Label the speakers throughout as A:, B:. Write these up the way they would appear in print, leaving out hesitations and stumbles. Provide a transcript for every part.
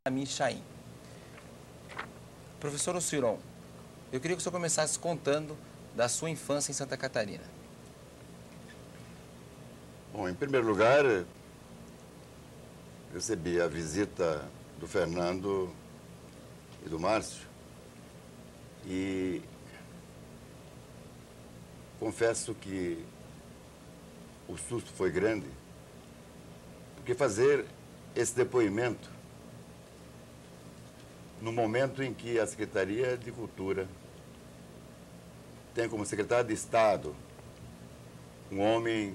A: Benjamin Chaim. Professor Ociron, eu queria que o senhor começasse contando da sua infância em Santa Catarina.
B: Bom, em primeiro lugar, recebi a visita do Fernando e do Márcio e confesso que o susto foi grande, porque fazer esse depoimento no momento em que a Secretaria de Cultura tem como secretário de Estado um homem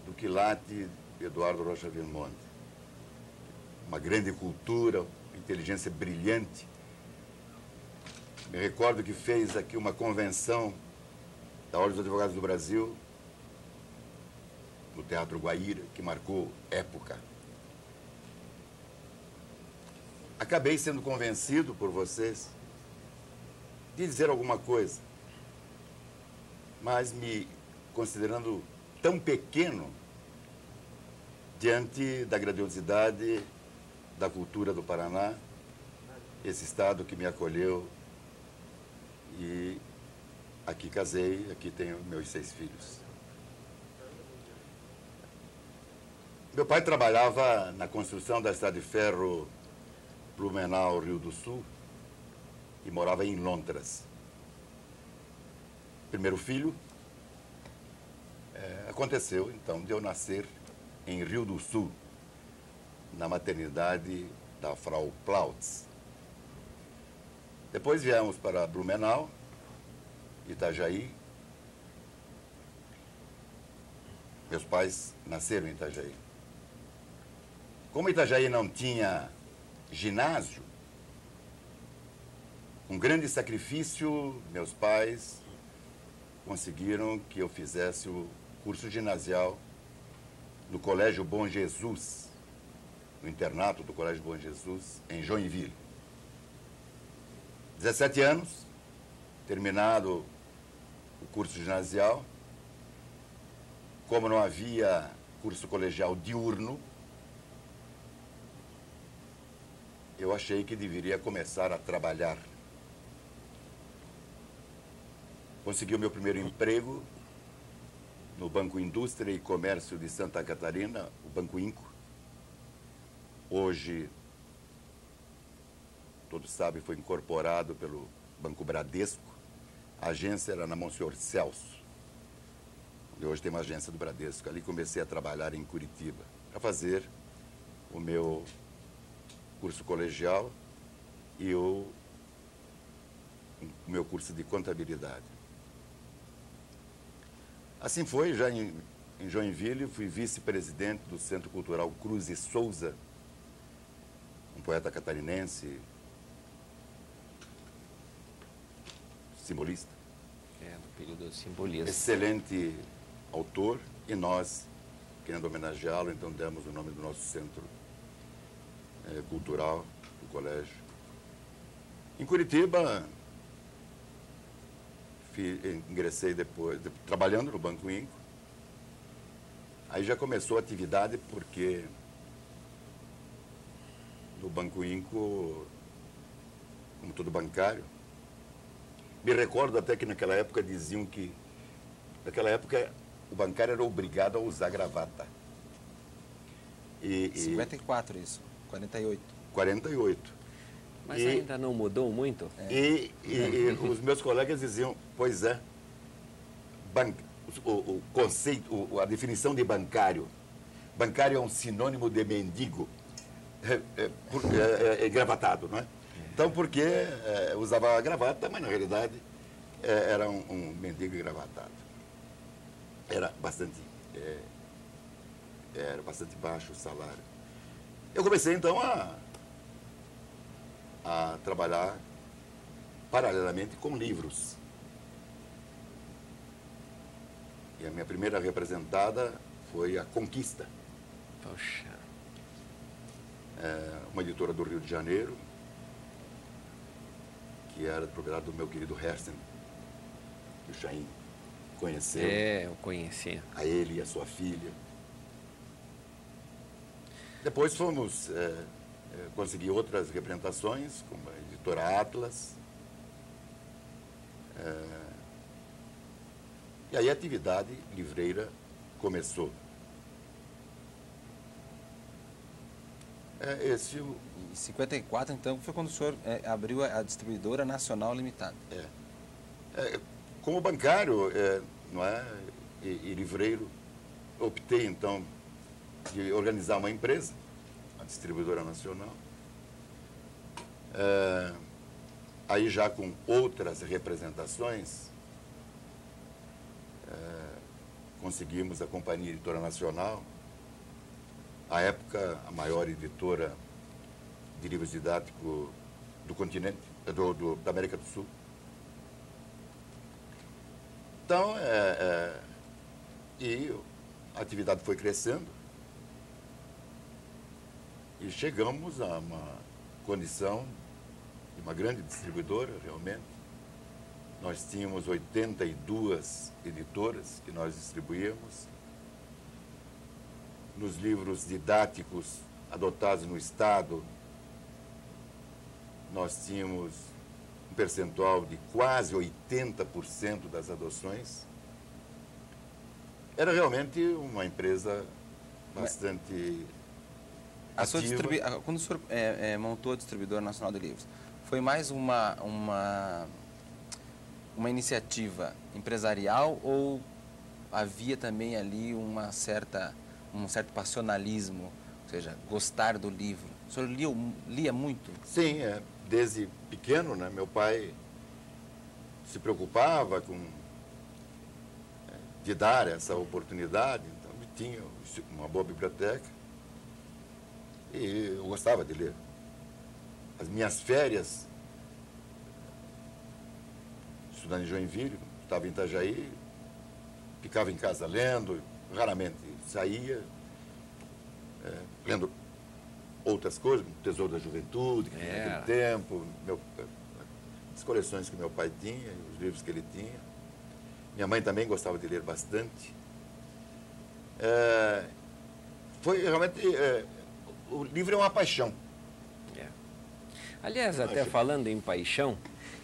B: do quilate Eduardo Rocha Vilmonte, uma grande cultura, inteligência brilhante. Me recordo que fez aqui uma convenção da Ordem dos Advogados do Brasil, no Teatro Guaíra, que marcou época. Acabei sendo convencido por vocês de dizer alguma coisa, mas me considerando tão pequeno diante da grandiosidade da cultura do Paraná, esse estado que me acolheu, e aqui casei, aqui tenho meus 6 filhos. Meu pai trabalhava na construção da estrada de ferro Blumenau, Rio do Sul, e morava em Londres. Primeiro filho, aconteceu então de eu nascer em Rio do Sul, na maternidade da Frau Plautz. Depois viemos para Blumenau, Itajaí. Meus pais nasceram em Itajaí. Como Itajaí não tinha ginásio, com grande sacrifício, meus pais conseguiram que eu fizesse o curso ginasial no Colégio Bom Jesus, no internato do Colégio Bom Jesus, em Joinville. 17 anos, terminado o curso ginasial, como não havia curso colegial diurno, eu achei que deveria começar a trabalhar. Consegui o meu primeiro emprego no Banco Indústria e Comércio de Santa Catarina, o Banco Inco. Hoje, todos sabem, foi incorporado pelo Banco Bradesco. A agência era na Monsenhor Celso, onde hoje tem uma agência do Bradesco. Ali comecei a trabalhar em Curitiba para fazer o meu curso colegial e o meu curso de contabilidade. Assim foi, já em Joinville, fui vice-presidente do Centro Cultural Cruz e Souza, um poeta catarinense, simbolista.
C: No período do simbolismo.
B: Excelente autor, e nós, querendo homenageá-lo, então demos o nome do nosso centro cultural, do colégio. Em Curitiba, ingressei depois, trabalhando no Banco Inco. Aí já começou a atividade, porque no Banco Inco, como todo bancário, me recordo até que naquela época diziam que, naquela época, o bancário era obrigado a usar gravata.
A: 54 isso, 48.
B: 48.
C: Mas ainda não mudou muito?
B: E os meus colegas diziam, pois é, o conceito, a definição de bancário. Bancário é um sinônimo de mendigo, gravatado, não é? Então, porque usava gravata, mas na realidade era um mendigo gravatado. Era bastante baixo o salário. Eu comecei então a trabalhar paralelamente com livros. E a minha primeira representada foi a Conquista.
C: Poxa.
B: Uma editora do Rio de Janeiro, que era de propriedade do meu querido Hersen, que o Chaim conheceu.
C: Eu conheci.
B: A ele e a sua filha. Depois fomos consegui outras representações, como a editora Atlas. E aí a atividade livreira começou.
A: Em 54, então, foi quando o senhor abriu a Distribuidora Nacional Limitada.
B: Como bancário, não é, e livreiro, optei, então, de organizar uma empresa, a Distribuidora Nacional. Aí já com outras representações, conseguimos a Companhia Editora Nacional, à época a maior editora de livros didáticos do continente, da América do Sul. Então, e a atividade foi crescendo e chegamos a uma condição de uma grande distribuidora, realmente. Nós tínhamos 82 editoras que nós distribuíamos. Nos livros didáticos adotados no Estado, nós tínhamos um percentual de quase 80% das adoções. Era realmente uma empresa bastante ativa.
A: Quando o senhor montou a Distribuidora Nacional de Livros, foi mais uma iniciativa empresarial ou havia também ali um certo passionalismo, ou seja, gostar do livro? O senhor lia muito?
B: Sim, desde pequeno, né, meu pai se preocupava de dar essa oportunidade, então ele tinha uma boa biblioteca e eu gostava de ler. As minhas férias, estudando em Joinville, estava em Itajaí, ficava em casa lendo, raramente saía, lendo outras coisas, Tesouro da Juventude, que tinha naquele tempo, as coleções que meu pai tinha, os livros que ele tinha. Minha mãe também gostava de ler bastante. Foi realmente... o livro é uma paixão.
C: Aliás, até falando em paixão,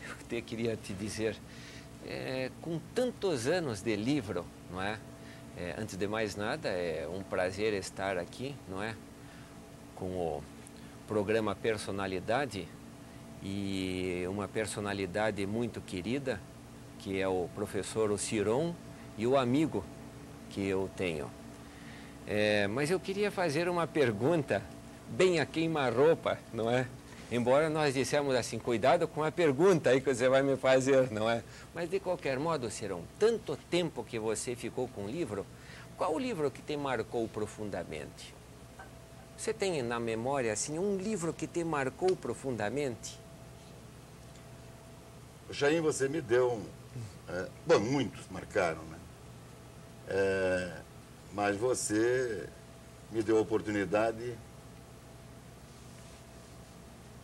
C: eu até queria te dizer, com tantos anos de livro, não é? Antes de mais nada, é um prazer estar aqui, não é? Com o programa Personalidade e uma personalidade muito querida, que é o professor Ociron e o amigo que eu tenho. Mas eu queria fazer uma pergunta bem a queima-roupa, não é? Embora nós dissemos assim, cuidado com a pergunta aí que você vai me fazer, não é? Mas de qualquer modo, Cirão, tanto tempo que você ficou com o livro, qual o livro que te marcou profundamente? Você tem na memória, assim, um livro que te marcou profundamente?
B: Jair, você me deu... bom, muitos marcaram, né? Mas você me deu a oportunidade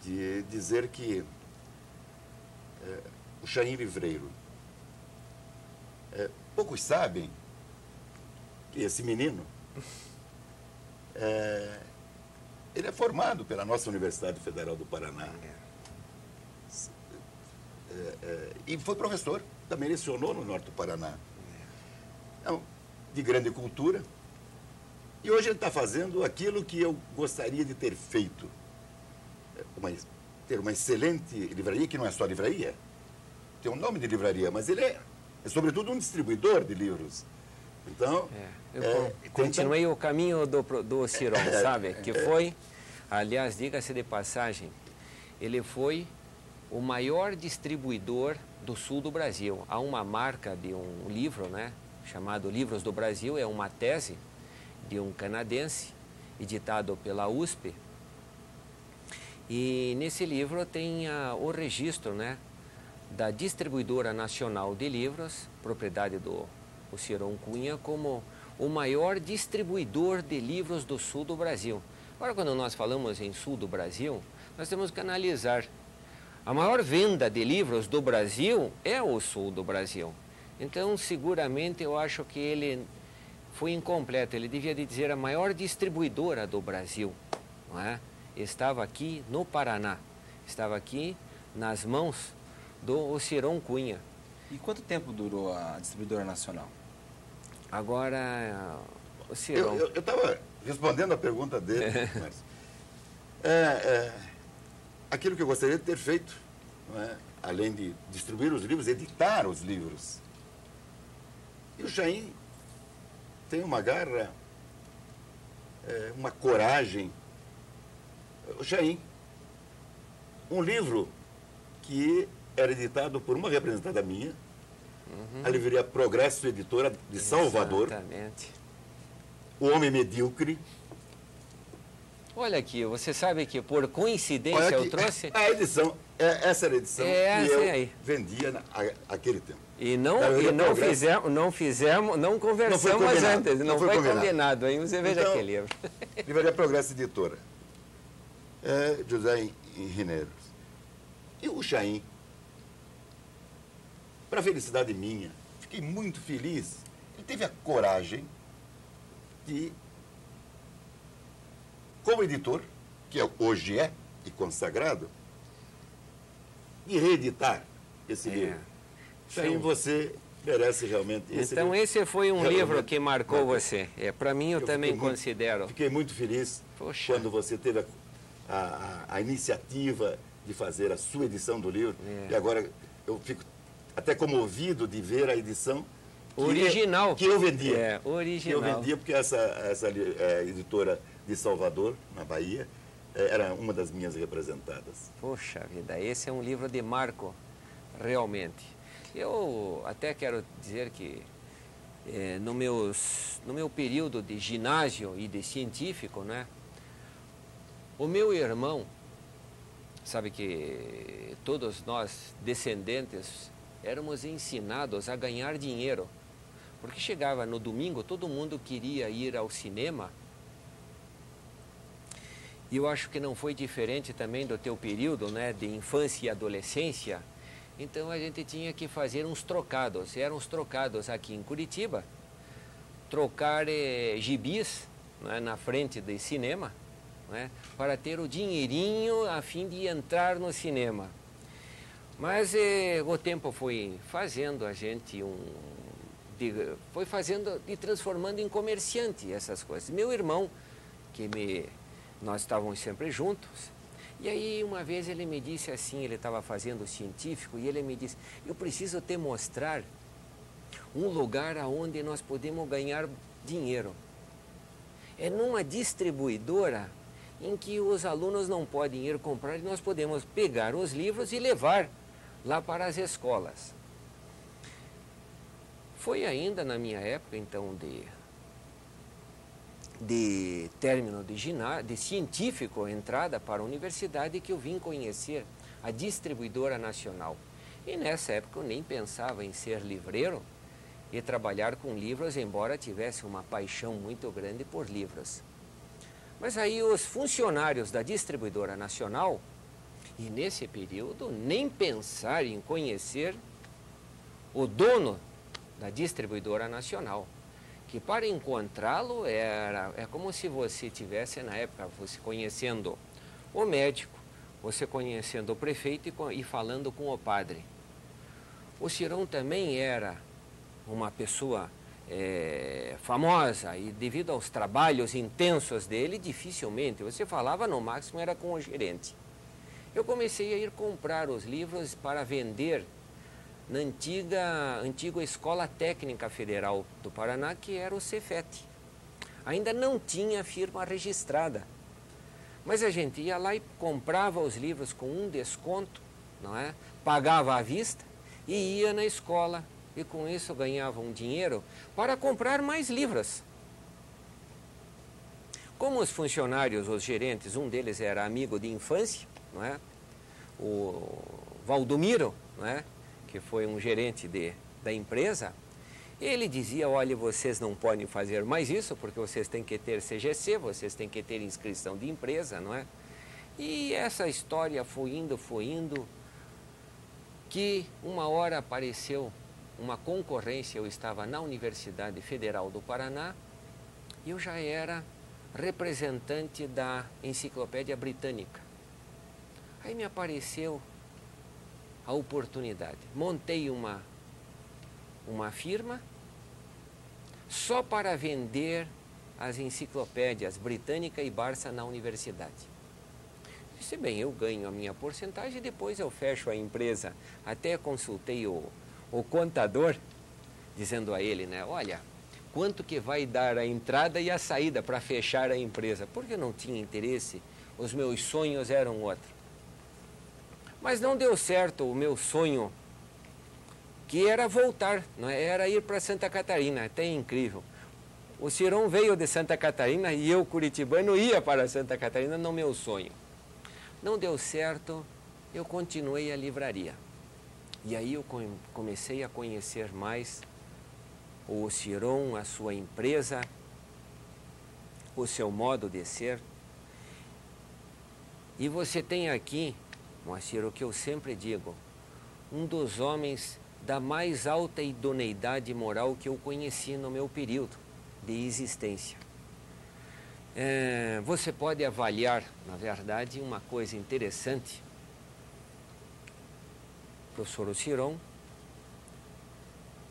B: de dizer que o Chaim Livreiro, poucos sabem que esse menino, ele é formado pela nossa Universidade Federal do Paraná. E foi professor, também lecionou no norte do Paraná. Então, de grande cultura. E hoje ele está fazendo aquilo que eu gostaria de ter feito. Ter uma excelente livraria, que não é só livraria, tem um nome de livraria, mas ele é sobretudo um distribuidor de livros. Então,
C: continuei o caminho do Ciron, sabe? Que foi, aliás, diga-se de passagem, ele foi o maior distribuidor do sul do Brasil. Há uma marca de um livro, né, chamado Livros do Brasil, é uma tese de um canadense, editado pela USP. E nesse livro tem o registro, né, da Distribuidora Nacional de Livros, propriedade do Ciron Cunha, como o maior distribuidor de livros do sul do Brasil. Agora, quando nós falamos em sul do Brasil, nós temos que analisar. A maior venda de livros do Brasil é o sul do Brasil. Então, seguramente, eu acho que ele foi incompleto. Ele devia dizer a maior distribuidora do Brasil, não é? estava aqui no Paraná, estava aqui nas mãos do Ocirão Cunha.
A: E quanto tempo durou a distribuidora nacional?
C: Agora, Ocirão...
B: Eu estava respondendo a pergunta dele, mas aquilo que eu gostaria de ter feito, não é? Além de distribuir os livros, editar os livros. E o Chaim tem uma garra, uma coragem. O Chaim, um livro que era editado por uma representada minha, a livraria Progresso Editora de Salvador.
C: Exatamente.
B: O Homem Medíocre.
C: Olha aqui, você sabe que por coincidência eu trouxe...
B: A edição, essa era a edição que eu vendia naquele tempo.
C: E não conversamos antes, não foi combinado. Aí você veja aquele livro.
B: Livraria Progresso Editora. José Reneiros. E o Chaim, para felicidade minha, fiquei muito feliz. Ele teve a coragem de, como editor, que hoje é e consagrado, de reeditar esse livro. Chaim, você merece realmente esse
C: Então,
B: livro.
C: esse foi um livro que marcou você. Para mim, eu também considero.
B: Fiquei muito feliz quando você teve a iniciativa de fazer a sua edição do livro. E agora eu fico até comovido de ver a edição
C: original
B: que eu vendia.
C: Original.
B: Que eu vendia porque essa editora de Salvador, na Bahia, era uma das minhas representadas.
C: Poxa vida, esse é um livro de marco, realmente. Eu até quero dizer que no meu período de ginásio e de científico, né, o meu irmão, sabe que todos nós, descendentes, éramos ensinados a ganhar dinheiro. Porque chegava no domingo, todo mundo queria ir ao cinema. E eu acho que não foi diferente também do teu período, né, de infância e adolescência. Então a gente tinha que fazer uns trocados. Eram uns trocados aqui em Curitiba. Trocar gibis, né, na frente do cinema, né, para ter o dinheirinho a fim de entrar no cinema. Mas o tempo foi fazendo a gente foi fazendo e transformando em comerciante essas coisas. Meu irmão, nós estávamos sempre juntos, e aí uma vez ele me disse assim, ele estava fazendo científico, e ele me disse, eu preciso te mostrar um lugar onde nós podemos ganhar dinheiro. É numa distribuidora em que os alunos não podem ir comprar e nós podemos pegar os livros e levar lá para as escolas. Foi ainda na minha época, então, de término de científico, entrada para a universidade, que eu vim conhecer a distribuidora nacional. E nessa época eu nem pensava em ser livreiro e trabalhar com livros, embora tivesse uma paixão muito grande por livros. Mas aí os funcionários da distribuidora nacional, e nesse período nem pensar em conhecer o dono da distribuidora nacional, que para encontrá-lo é como se você tivesse na época, você conhecendo o médico, você conhecendo o prefeito e falando com o padre. O Cirão também era uma pessoa famosa, e devido aos trabalhos intensos dele, dificilmente, você falava, no máximo era com o gerente. Eu comecei a ir comprar os livros para vender na antiga Escola Técnica Federal do Paraná, que era o Cefet. Ainda não tinha firma registrada, mas a gente ia lá e comprava os livros com um desconto, não é? Pagava à vista e ia na escola, e com isso ganhava um dinheiro para comprar mais livros. Como os funcionários, os gerentes, um deles era amigo de infância, não é? O Valdomiro, não é? Que foi um gerente da empresa, ele dizia, olha, vocês não podem fazer mais isso, porque vocês têm que ter CGC, vocês têm que ter inscrição de empresa, não é? E essa história foi indo, que uma hora apareceu uma concorrência, eu estava na Universidade Federal do Paraná, e eu já era representante da Enciclopédia Britânica. Aí me apareceu a oportunidade. Montei uma firma só para vender as enciclopédias Britânica e Barça na universidade. Disse, bem, eu ganho a minha porcentagem e depois eu fecho a empresa. Até consultei o contador, dizendo a ele, né, olha, quanto que vai dar a entrada e a saída para fechar a empresa? Porque eu não tinha interesse, os meus sonhos eram outros. Mas não deu certo o meu sonho, que era voltar, não é? Era ir para Santa Catarina, até incrível. O Ciron veio de Santa Catarina e eu, curitibano, ia para Santa Catarina no meu sonho. Não deu certo, eu continuei a livraria. E aí eu comecei a conhecer mais o Ciron, a sua empresa, o seu modo de ser. E você tem aqui, Moacir, o que eu sempre digo, um dos homens da mais alta idoneidade moral que eu conheci no meu período de existência. Você pode avaliar, na verdade, uma coisa interessante. O professor Ciron,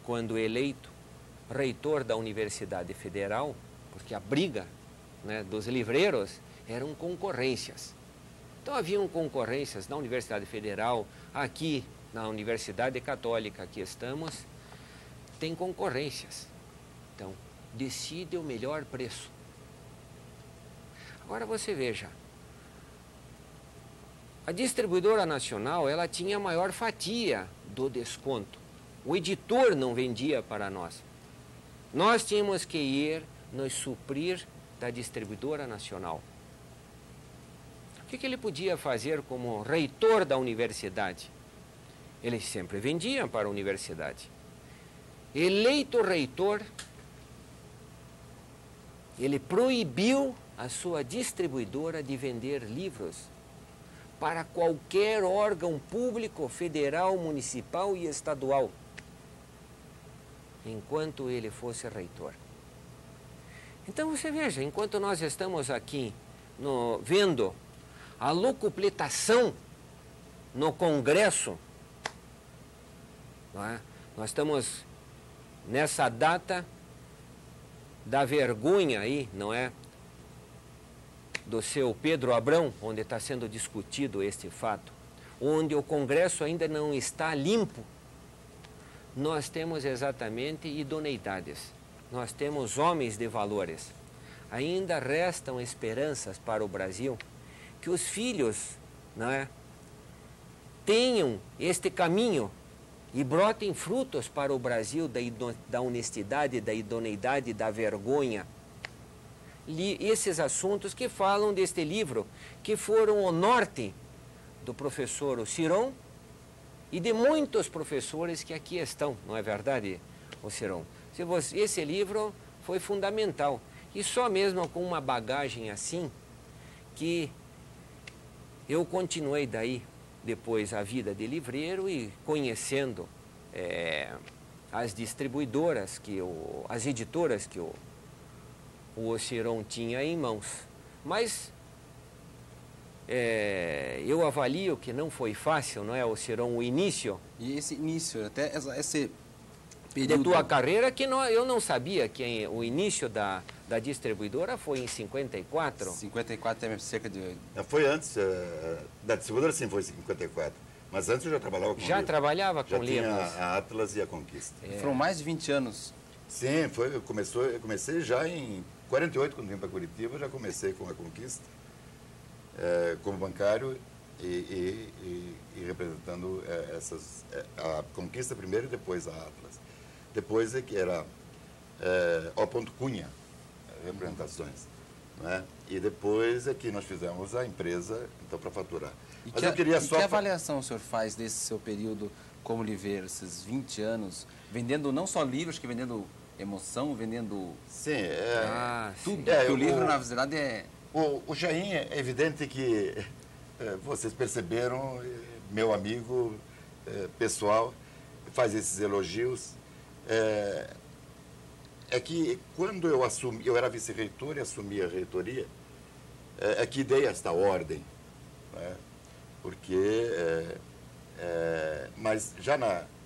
C: quando eleito reitor da Universidade Federal, porque a briga, né, dos livreiros eram concorrências. Então haviam concorrências na Universidade Federal, aqui na Universidade Católica que estamos, tem concorrências. Então, decide o melhor preço. Agora você veja, a distribuidora nacional, ela tinha a maior fatia do desconto. O editor não vendia para nós. Nós tínhamos que ir nos suprir da distribuidora nacional. O que ele podia fazer como reitor da universidade? Ele sempre vendia para a universidade. Eleito reitor, ele proibiu a sua distribuidora de vender livros para qualquer órgão público, federal, municipal e estadual, enquanto ele fosse reitor. Então você veja, enquanto nós estamos aqui vendo a locupletação no Congresso, não é? Nós estamos nessa data da vergonha aí, não é? Do seu Pedro Abrão, onde está sendo discutido este fato, onde o Congresso ainda não está limpo. Nós temos exatamente idoneidades, nós temos homens de valores. Ainda restam esperanças para o Brasil, que os filhos, não é, tenham este caminho e brotem frutos para o Brasil da honestidade, da idoneidade, da vergonha. Esses assuntos que falam deste livro, que foram o norte do professor Ciron e de muitos professores que aqui estão, não é verdade, Ciron? Esse livro foi fundamental, e só mesmo com uma bagagem assim, que eu continuei daí, depois a vida de livreiro e conhecendo as distribuidoras, as editoras que o Ciron tinha em mãos. Mas eu avalio que não foi fácil, não é, o Ciron, o início.
A: E esse início, até esse período...
C: De tua carreira, que eu não sabia que o início da distribuidora foi em 54.
A: 54 é cerca de...
B: Foi antes, da distribuidora sim foi em 54. Mas antes eu já trabalhava com livros. Já
C: trabalhava com livros.
B: Já tinha a Atlas e a Conquista.
A: Foram mais de 20 anos.
B: Sim, eu comecei já em 48, quando vim para Curitiba, já comecei com a Conquista, como bancário e representando a Conquista primeiro e depois a Atlas. Depois que era O. Cunha, representações. Né? E depois é que nós fizemos a empresa, então, para faturar.
A: Mas eu queria só... Que avaliação o senhor faz desse seu período como livreiro, esses 20 anos, vendendo não só livros, que vendendo emoção, vendendo...
B: Sim,
A: tudo. O livro, na verdade, é...
B: O Jaim, é evidente que vocês perceberam, meu amigo pessoal, faz esses elogios. é que quando eu assumi, eu era vice-reitor e assumi a reitoria, é que dei esta ordem, né? Porque, mas já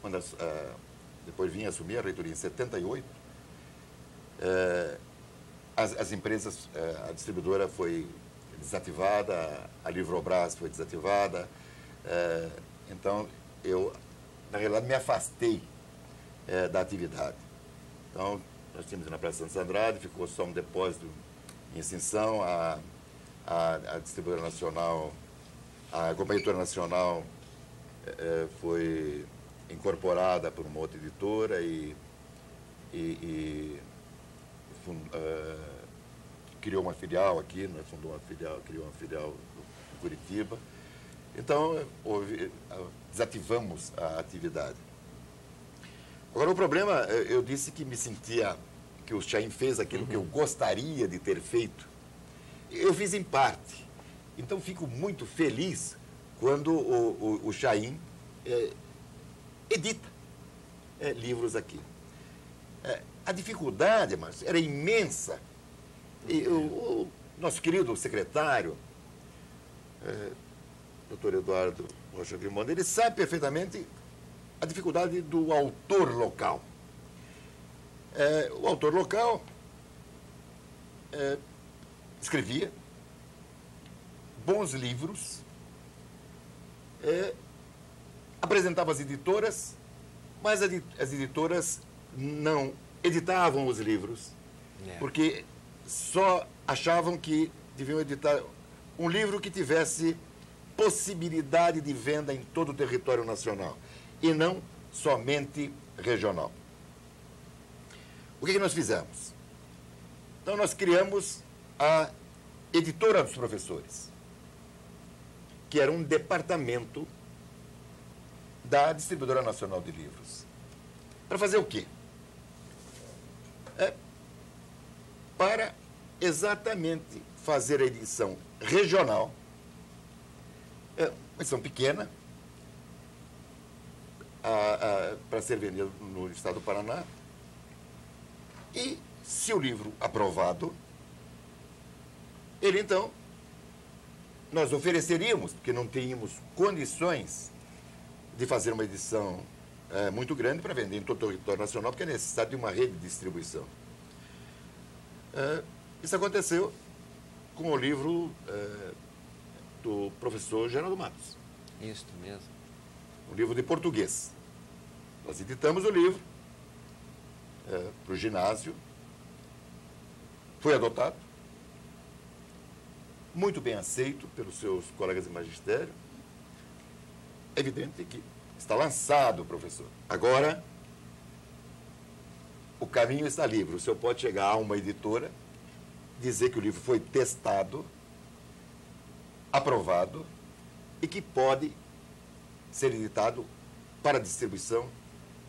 B: quando depois vim assumir a reitoria em 78, as empresas, a distribuidora foi desativada, a Livrobras foi desativada, então eu, na realidade, me afastei da atividade. Então, nós tínhamos na Praça Santos Andrade, ficou só um depósito em extinção, a distribuidora nacional, a Companhia Editora Nacional foi incorporada por uma outra editora e criou uma filial aqui, nós fundou uma filial, criou uma filial em Curitiba. Então, desativamos a atividade. Agora, o problema, eu disse que me sentia, que o Chaim fez aquilo que eu gostaria de ter feito. Eu fiz em parte. Então, fico muito feliz quando o Chaim edita livros aqui. A dificuldade, mas era imensa. E o nosso querido secretário, Dr. Eduardo Rocha Grimonde, ele sabe perfeitamente a dificuldade do autor local. O autor local escrevia bons livros, apresentava às editoras, mas as editoras não editavam os livros, porque só achavam que deviam editar um livro que tivesse possibilidade de venda em todo o território nacional e não somente regional. O que nós fizemos? Então, nós criamos a Editora dos Professores, que era um departamento da Distribuidora Nacional de Livros. Para fazer o quê? Para exatamente fazer a edição regional, uma edição pequena, para ser vendido no estado do Paraná, e se o livro aprovado, ele então, nós ofereceríamos, porque não tínhamos condições de fazer uma edição muito grande para vender em todo o território nacional, porque é necessário de uma rede de distribuição. Isso aconteceu com o livro do professor Geraldo Matos.
C: Isso mesmo.
B: Um livro de português. Nós editamos o livro para o ginásio, foi adotado, muito bem aceito pelos seus colegas de magistério. É evidente que está lançado, professor. Agora, o caminho está livre. O senhor pode chegar a uma editora, dizer que o livro foi testado, aprovado e que pode ser editado para distribuição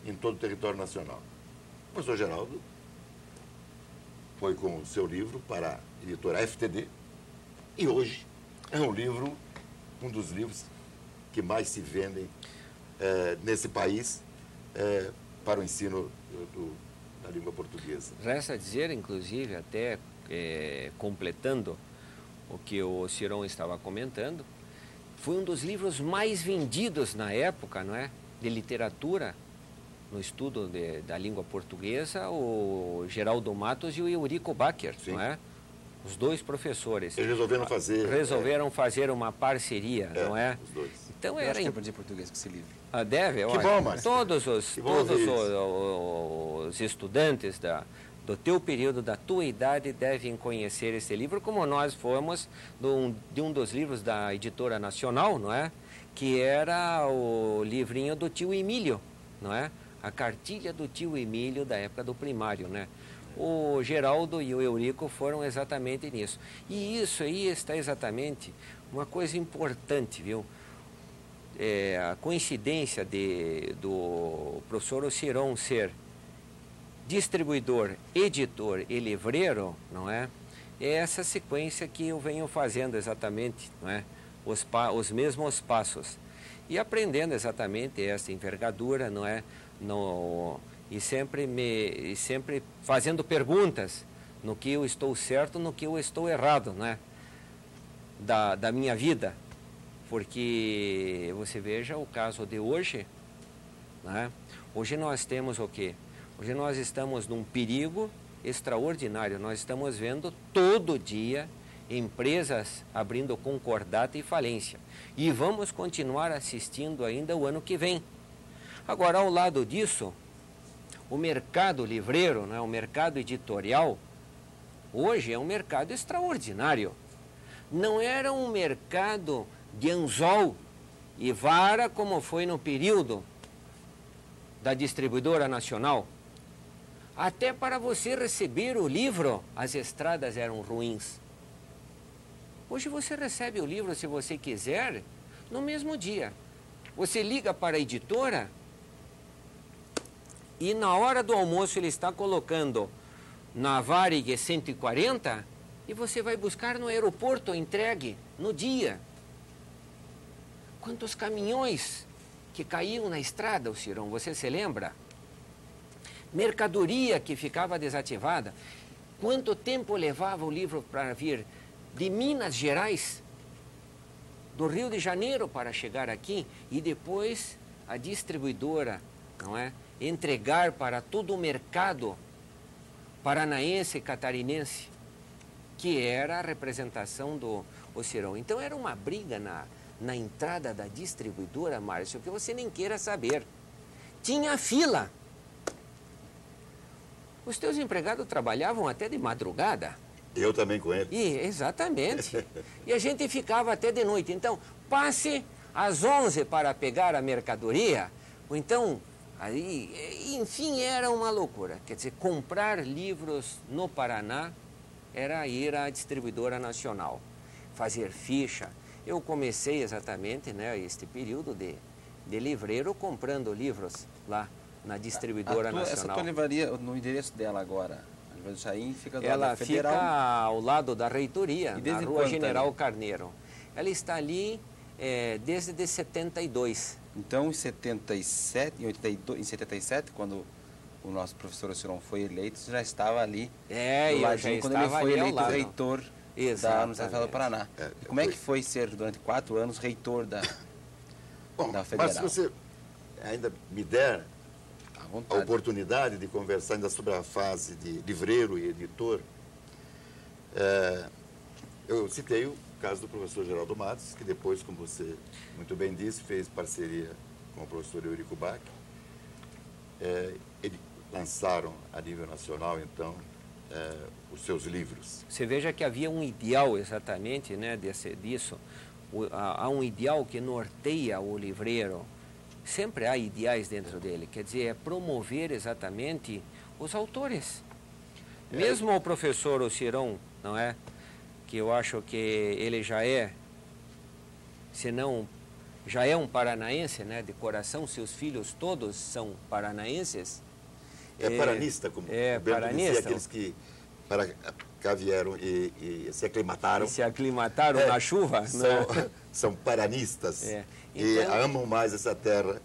B: em todo o território nacional. O professor Geraldo foi com o seu livro para a editora FTD e hoje é um dos livros que mais se vendem nesse país para o ensino da língua portuguesa.
C: Resta dizer, inclusive, até completando o que o Ciron estava comentando, foi um dos livros mais vendidos na época, não é? De literatura, no estudo da língua portuguesa, o Geraldo Matos e o Eurico Bacher,
B: sim,
C: não é? Os dois professores.
B: Eles resolveram fazer
C: uma parceria, não é?
B: Os dois.
C: Então
A: eu
C: era
A: acho que eu aprendi português com esse livro.
C: Deve,
B: que bom, mas
C: todos os estudantes do teu período, da tua idade, devem conhecer esse livro, como nós fomos de um dos livros da Editora Nacional, não é? Que era o livrinho do tio Emílio, não é? A cartilha do tio Emílio da época do primário, né? O Geraldo e o Eurico foram exatamente nisso. E isso aí está exatamente uma coisa importante, viu? A coincidência do professor Ociron ser distribuidor, editor e livreiro, não é? É essa sequência que eu venho fazendo exatamente, não é? Os mesmos passos. E aprendendo exatamente essa envergadura, não é? e sempre fazendo perguntas no que eu estou certo, no que eu estou errado, né? Da minha vida. Porque você veja o caso de hoje, né? Hoje nós temos o quê? Hoje nós estamos num perigo extraordinário. Nós estamos vendo todo dia empresas abrindo concordata e falência. E vamos continuar assistindo ainda o ano que vem. Agora, ao lado disso, o mercado livreiro, né, o mercado editorial, hoje é um mercado extraordinário. Não era um mercado de anzol e vara como foi no período da distribuidora nacional. Até para você receber o livro, as estradas eram ruins. Hoje você recebe o livro, se você quiser, no mesmo dia. Você liga para a editora e na hora do almoço ele está colocando na Varig 140 e você vai buscar no aeroporto, entregue no dia. Quantos caminhões que caíam na estrada, o Cirão, você se lembra? Mercadoria que ficava desativada. Quanto tempo levava o livro para vir de Minas Gerais, do Rio de Janeiro para chegar aqui e depois a distribuidora, não é, entregar para todo o mercado paranaense e catarinense, que era a representação do Cirão. Então era uma briga na entrada da distribuidora, Márcio, que você nem queira saber. Tinha fila. Os teus empregados trabalhavam até de madrugada.
B: Eu também com ele.
C: Exatamente. E a gente ficava até de noite. Então, passe às 11 para pegar a mercadoria, ou então, aí, enfim, era uma loucura. Quer dizer, comprar livros no Paraná era ir à distribuidora nacional, fazer ficha. Eu comecei exatamente, né, este período de livreiro comprando livros lá na distribuidora nacional.
A: Essa tua livraria, no endereço dela agora, a livraria do Chaim, fica do lado
C: Ela
A: da Federal?
C: fica ao lado da reitoria, na Rua General Carneiro. Ela está ali desde de 72.
A: Então, em 77, em 77, quando o nosso professor Cirão foi eleito, você já estava ali do ladinho, quando ele foi eleito reitor da Universidade do Paraná. E como é que foi ser, durante 4 anos, reitor da Federal?
B: Mas se você ainda me der a oportunidade de conversar ainda sobre a fase de livreiro e editor, eu citei o caso do professor Geraldo Matos, que depois, como você muito bem disse, fez parceria com o professor Eurico Bach. Eles lançaram a nível nacional, então, os seus livros.
C: Você veja que havia um ideal exatamente, né, disso. Há um ideal que norteia o livreiro. Sempre há ideais dentro dele. Quer dizer, é promover exatamente os autores. Mesmo o professor Cirão, não é? Que eu acho que ele já é, se não, já é um paranaense, né, de coração, seus filhos todos são paranaenses.
B: Paranista, como o Bento dizia, aqueles que para cá vieram e se aclimataram.
C: E se aclimataram na chuva.
B: São paranistas e amam mais essa terra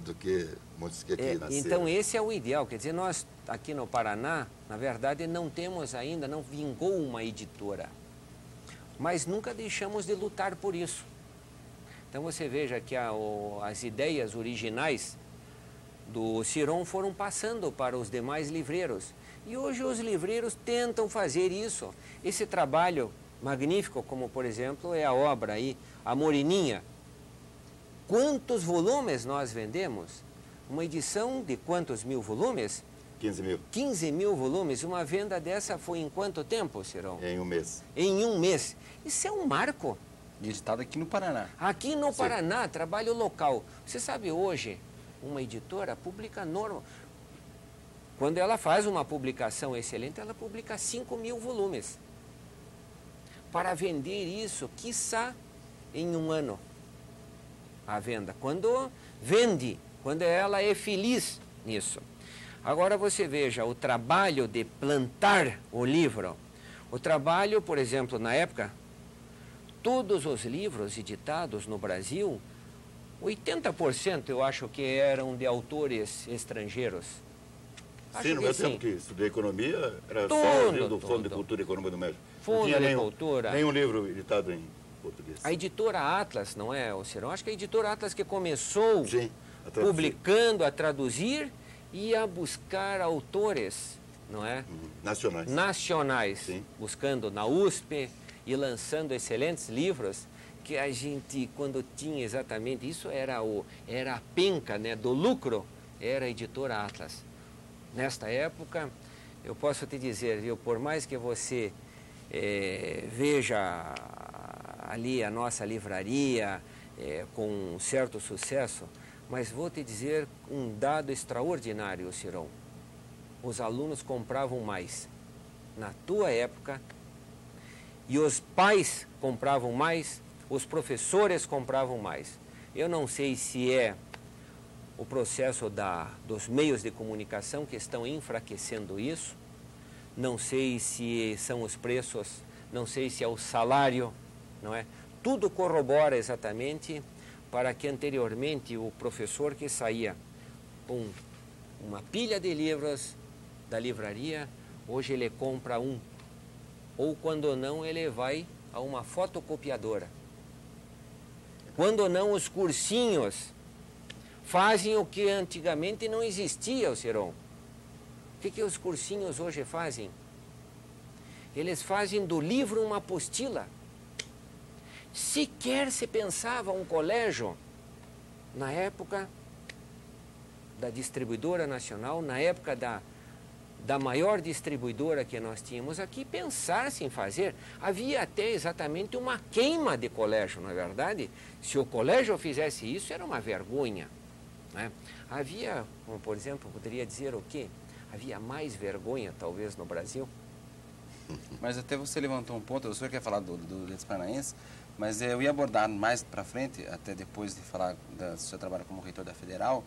B: do que muitos que aqui nasceram.
C: Então esse é o ideal, quer dizer, nós aqui no Paraná, na verdade, não temos ainda, não vingou uma editora, mas nunca deixamos de lutar por isso. Então você veja que as ideias originais do Cirão foram passando para os demais livreiros. E hoje os livreiros tentam fazer isso. Esse trabalho magnífico, como por exemplo é a obra aí, A Morininha. Quantos volumes nós vendemos? Uma edição de quantos mil volumes?
B: 15 mil.
C: 15 mil volumes. Uma venda dessa foi em quanto tempo, Cirão?
B: Em um mês.
C: Em um mês. Isso é um marco.
A: Editado aqui no Paraná.
C: Aqui no Paraná, trabalho local. Você sabe, hoje, uma editora publica normal. Quando ela faz uma publicação excelente, ela publica 5 mil volumes. Para vender isso, quiçá, em um ano, a venda. Quando vende, quando ela é feliz nisso. Agora você veja, o trabalho de plantar o livro. O trabalho, por exemplo, na época, todos os livros editados no Brasil, 80% eu acho que eram de autores estrangeiros.
B: Sim, no meu tempo que estudei economia, era só o livro do Fundo de Cultura e Econômica do México.
C: Fundo de Cultura.
B: Nenhum livro editado em português.
C: A editora Atlas, não é, Cirão? Acho que a editora Atlas que começou publicando, a traduzir e a buscar autores, não é?
B: Nacionais.
C: Nacionais.
B: Sim.
C: Buscando na USP e lançando excelentes livros que a gente, quando tinha exatamente isso, era a penca, né, do lucro, era a editora Atlas. Nesta época, eu posso te dizer, viu, por mais que você veja ali a nossa livraria com um certo sucesso, mas vou te dizer um dado extraordinário, Cirão. Os alunos compravam mais na tua época e os pais compravam mais, os professores compravam mais. Eu não sei se é o processo dos meios de comunicação que estão enfraquecendo isso, não sei se são os preços, não sei se é o salário, não é? Tudo corrobora exatamente para que anteriormente o professor que saía com uma pilha de livros da livraria, hoje ele compra um. Ou quando não, ele vai a uma fotocopiadora. Quando não, os cursinhos fazem o que antigamente não existia, Cirão. O que os cursinhos hoje fazem? Eles fazem do livro uma apostila. Sequer se pensava um colégio, na época da distribuidora nacional, na época da maior distribuidora que nós tínhamos aqui, pensar-se em fazer. Havia até exatamente uma queima de colégio, não é verdade? Se o colégio fizesse isso, era uma vergonha, né? Havia, como por exemplo, poderia dizer o quê? Havia mais vergonha, talvez, no Brasil.
A: Mas até você levantou um ponto, o senhor quer falar do Letras Paranaense, mas eu ia abordar mais para frente, até depois de falar do seu trabalho como reitor da Federal.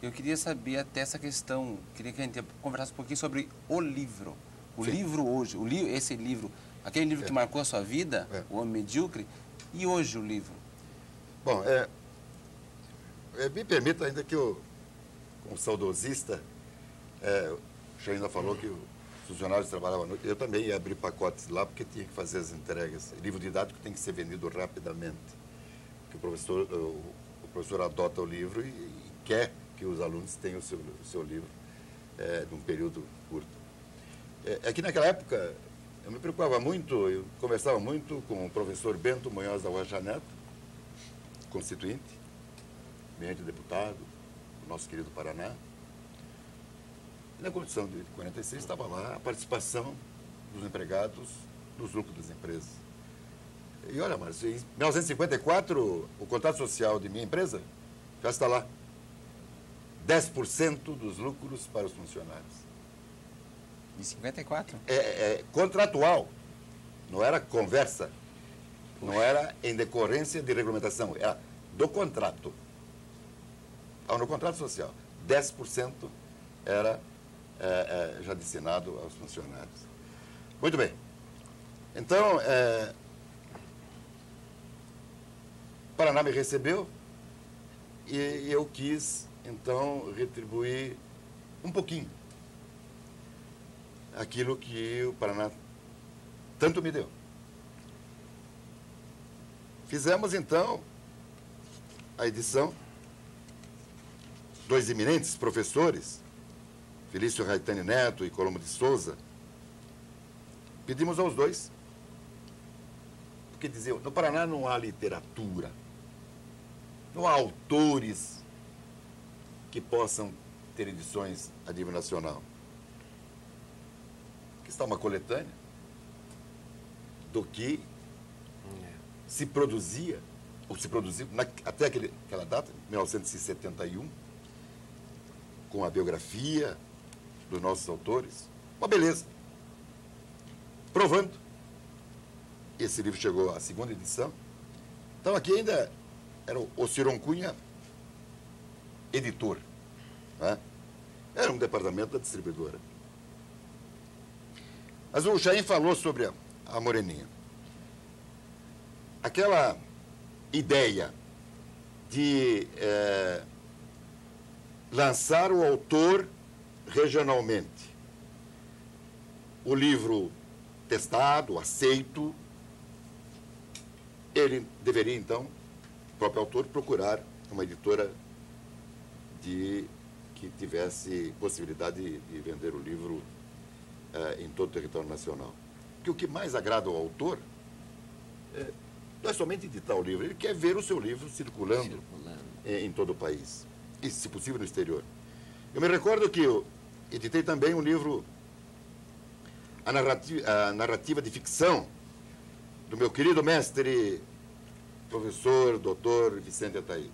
A: Eu queria saber até essa questão, queria que a gente conversasse um pouquinho sobre o livro. O livro hoje, esse livro, aquele livro que marcou a sua vida, O Homem Medíocre, e hoje o livro?
B: Bom, me permita ainda que eu, como saudosista, o Chain ainda falou que os funcionários trabalhavam à noite. Eu também ia abrir pacotes lá porque tinha que fazer as entregas. Livro didático tem que ser vendido rapidamente. Porque o professor adota o livro e quer que os alunos tenham o seu livro num período curto. É que naquela época eu me preocupava muito, eu conversava muito com o professor Bento Munhoz da Rocha Neto, constituinte, eminente deputado, do nosso querido Paraná. E na Constituição de 46 estava lá a participação dos empregados nos lucros das empresas. E olha, Márcio, em 1954, o contrato social de minha empresa já está lá. 10% dos lucros para os funcionários.
A: Em 54?
B: Contratual. Não era conversa. Não era em decorrência de regulamentação. Era do contrato. No contrato social. 10% era já destinado aos funcionários. Muito bem. Então, Paraná me recebeu e eu quis, então, retribuir um pouquinho aquilo que o Paraná tanto me deu. Fizemos, então, a edição. Dois eminentes professores, Felício Raitani Neto e Colombo de Souza, pedimos aos dois, porque diziam, no Paraná não há literatura, não há autores que possam ter edições a nível nacional. Aqui está uma coletânea do que se produzia, ou se produziu, até aquela data, 1971, com a biografia dos nossos autores, uma beleza. Provando. Esse livro chegou à segunda edição. Então aqui ainda era o Cirão Cunha, editor. Né? Era um departamento da distribuidora. Mas o Chain falou sobre a Moreninha. Aquela ideia de lançar o autor regionalmente o livro testado, aceito, ele deveria, então, o próprio autor, procurar uma editora que tivesse possibilidade de vender o livro em todo o território nacional. Porque o que mais agrada ao autor não é somente editar o livro, ele quer ver o seu livro circulando. Em todo o país, e, se possível, no exterior. Eu me recordo que eu editei também um livro, a narrativa de ficção, do meu querido mestre, professor, doutor Vicente Ataíde.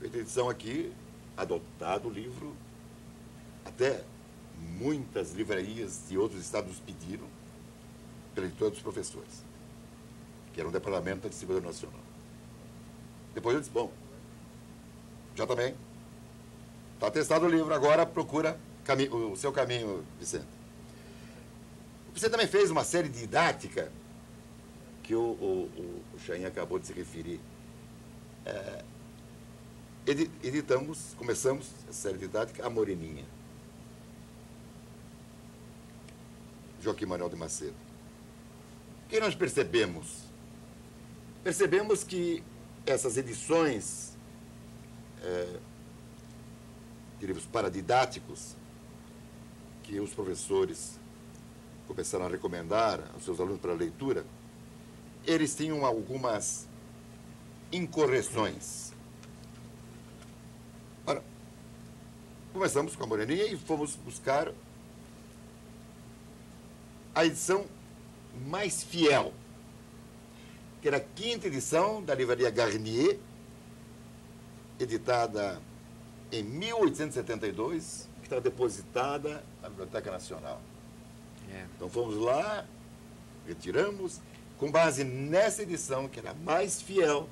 B: Feita edição aqui, adotado o livro, até muitas livrarias de outros estados pediram, pela editora dos professores, que era um departamento da distribuidora nacional. Depois eu disse, bom, já também está testado o livro, agora procura o seu caminho, Vicente. Você também fez uma série didática que o Chain acabou de se referir. Começamos a série didática, A Moreninha. Joaquim Manuel de Macedo. O que nós percebemos? Percebemos que essas edições de livros paradidáticos que os professores começaram a recomendar aos seus alunos para a leitura, eles tinham algumas incorreções. Ora, começamos com a Moreninha e fomos buscar a edição mais fiel, que era a 5ª edição da livraria Garnier, editada em 1872, que estava depositada na Biblioteca Nacional. Então fomos lá, retiramos, com base nessa edição, que era a mais fiel,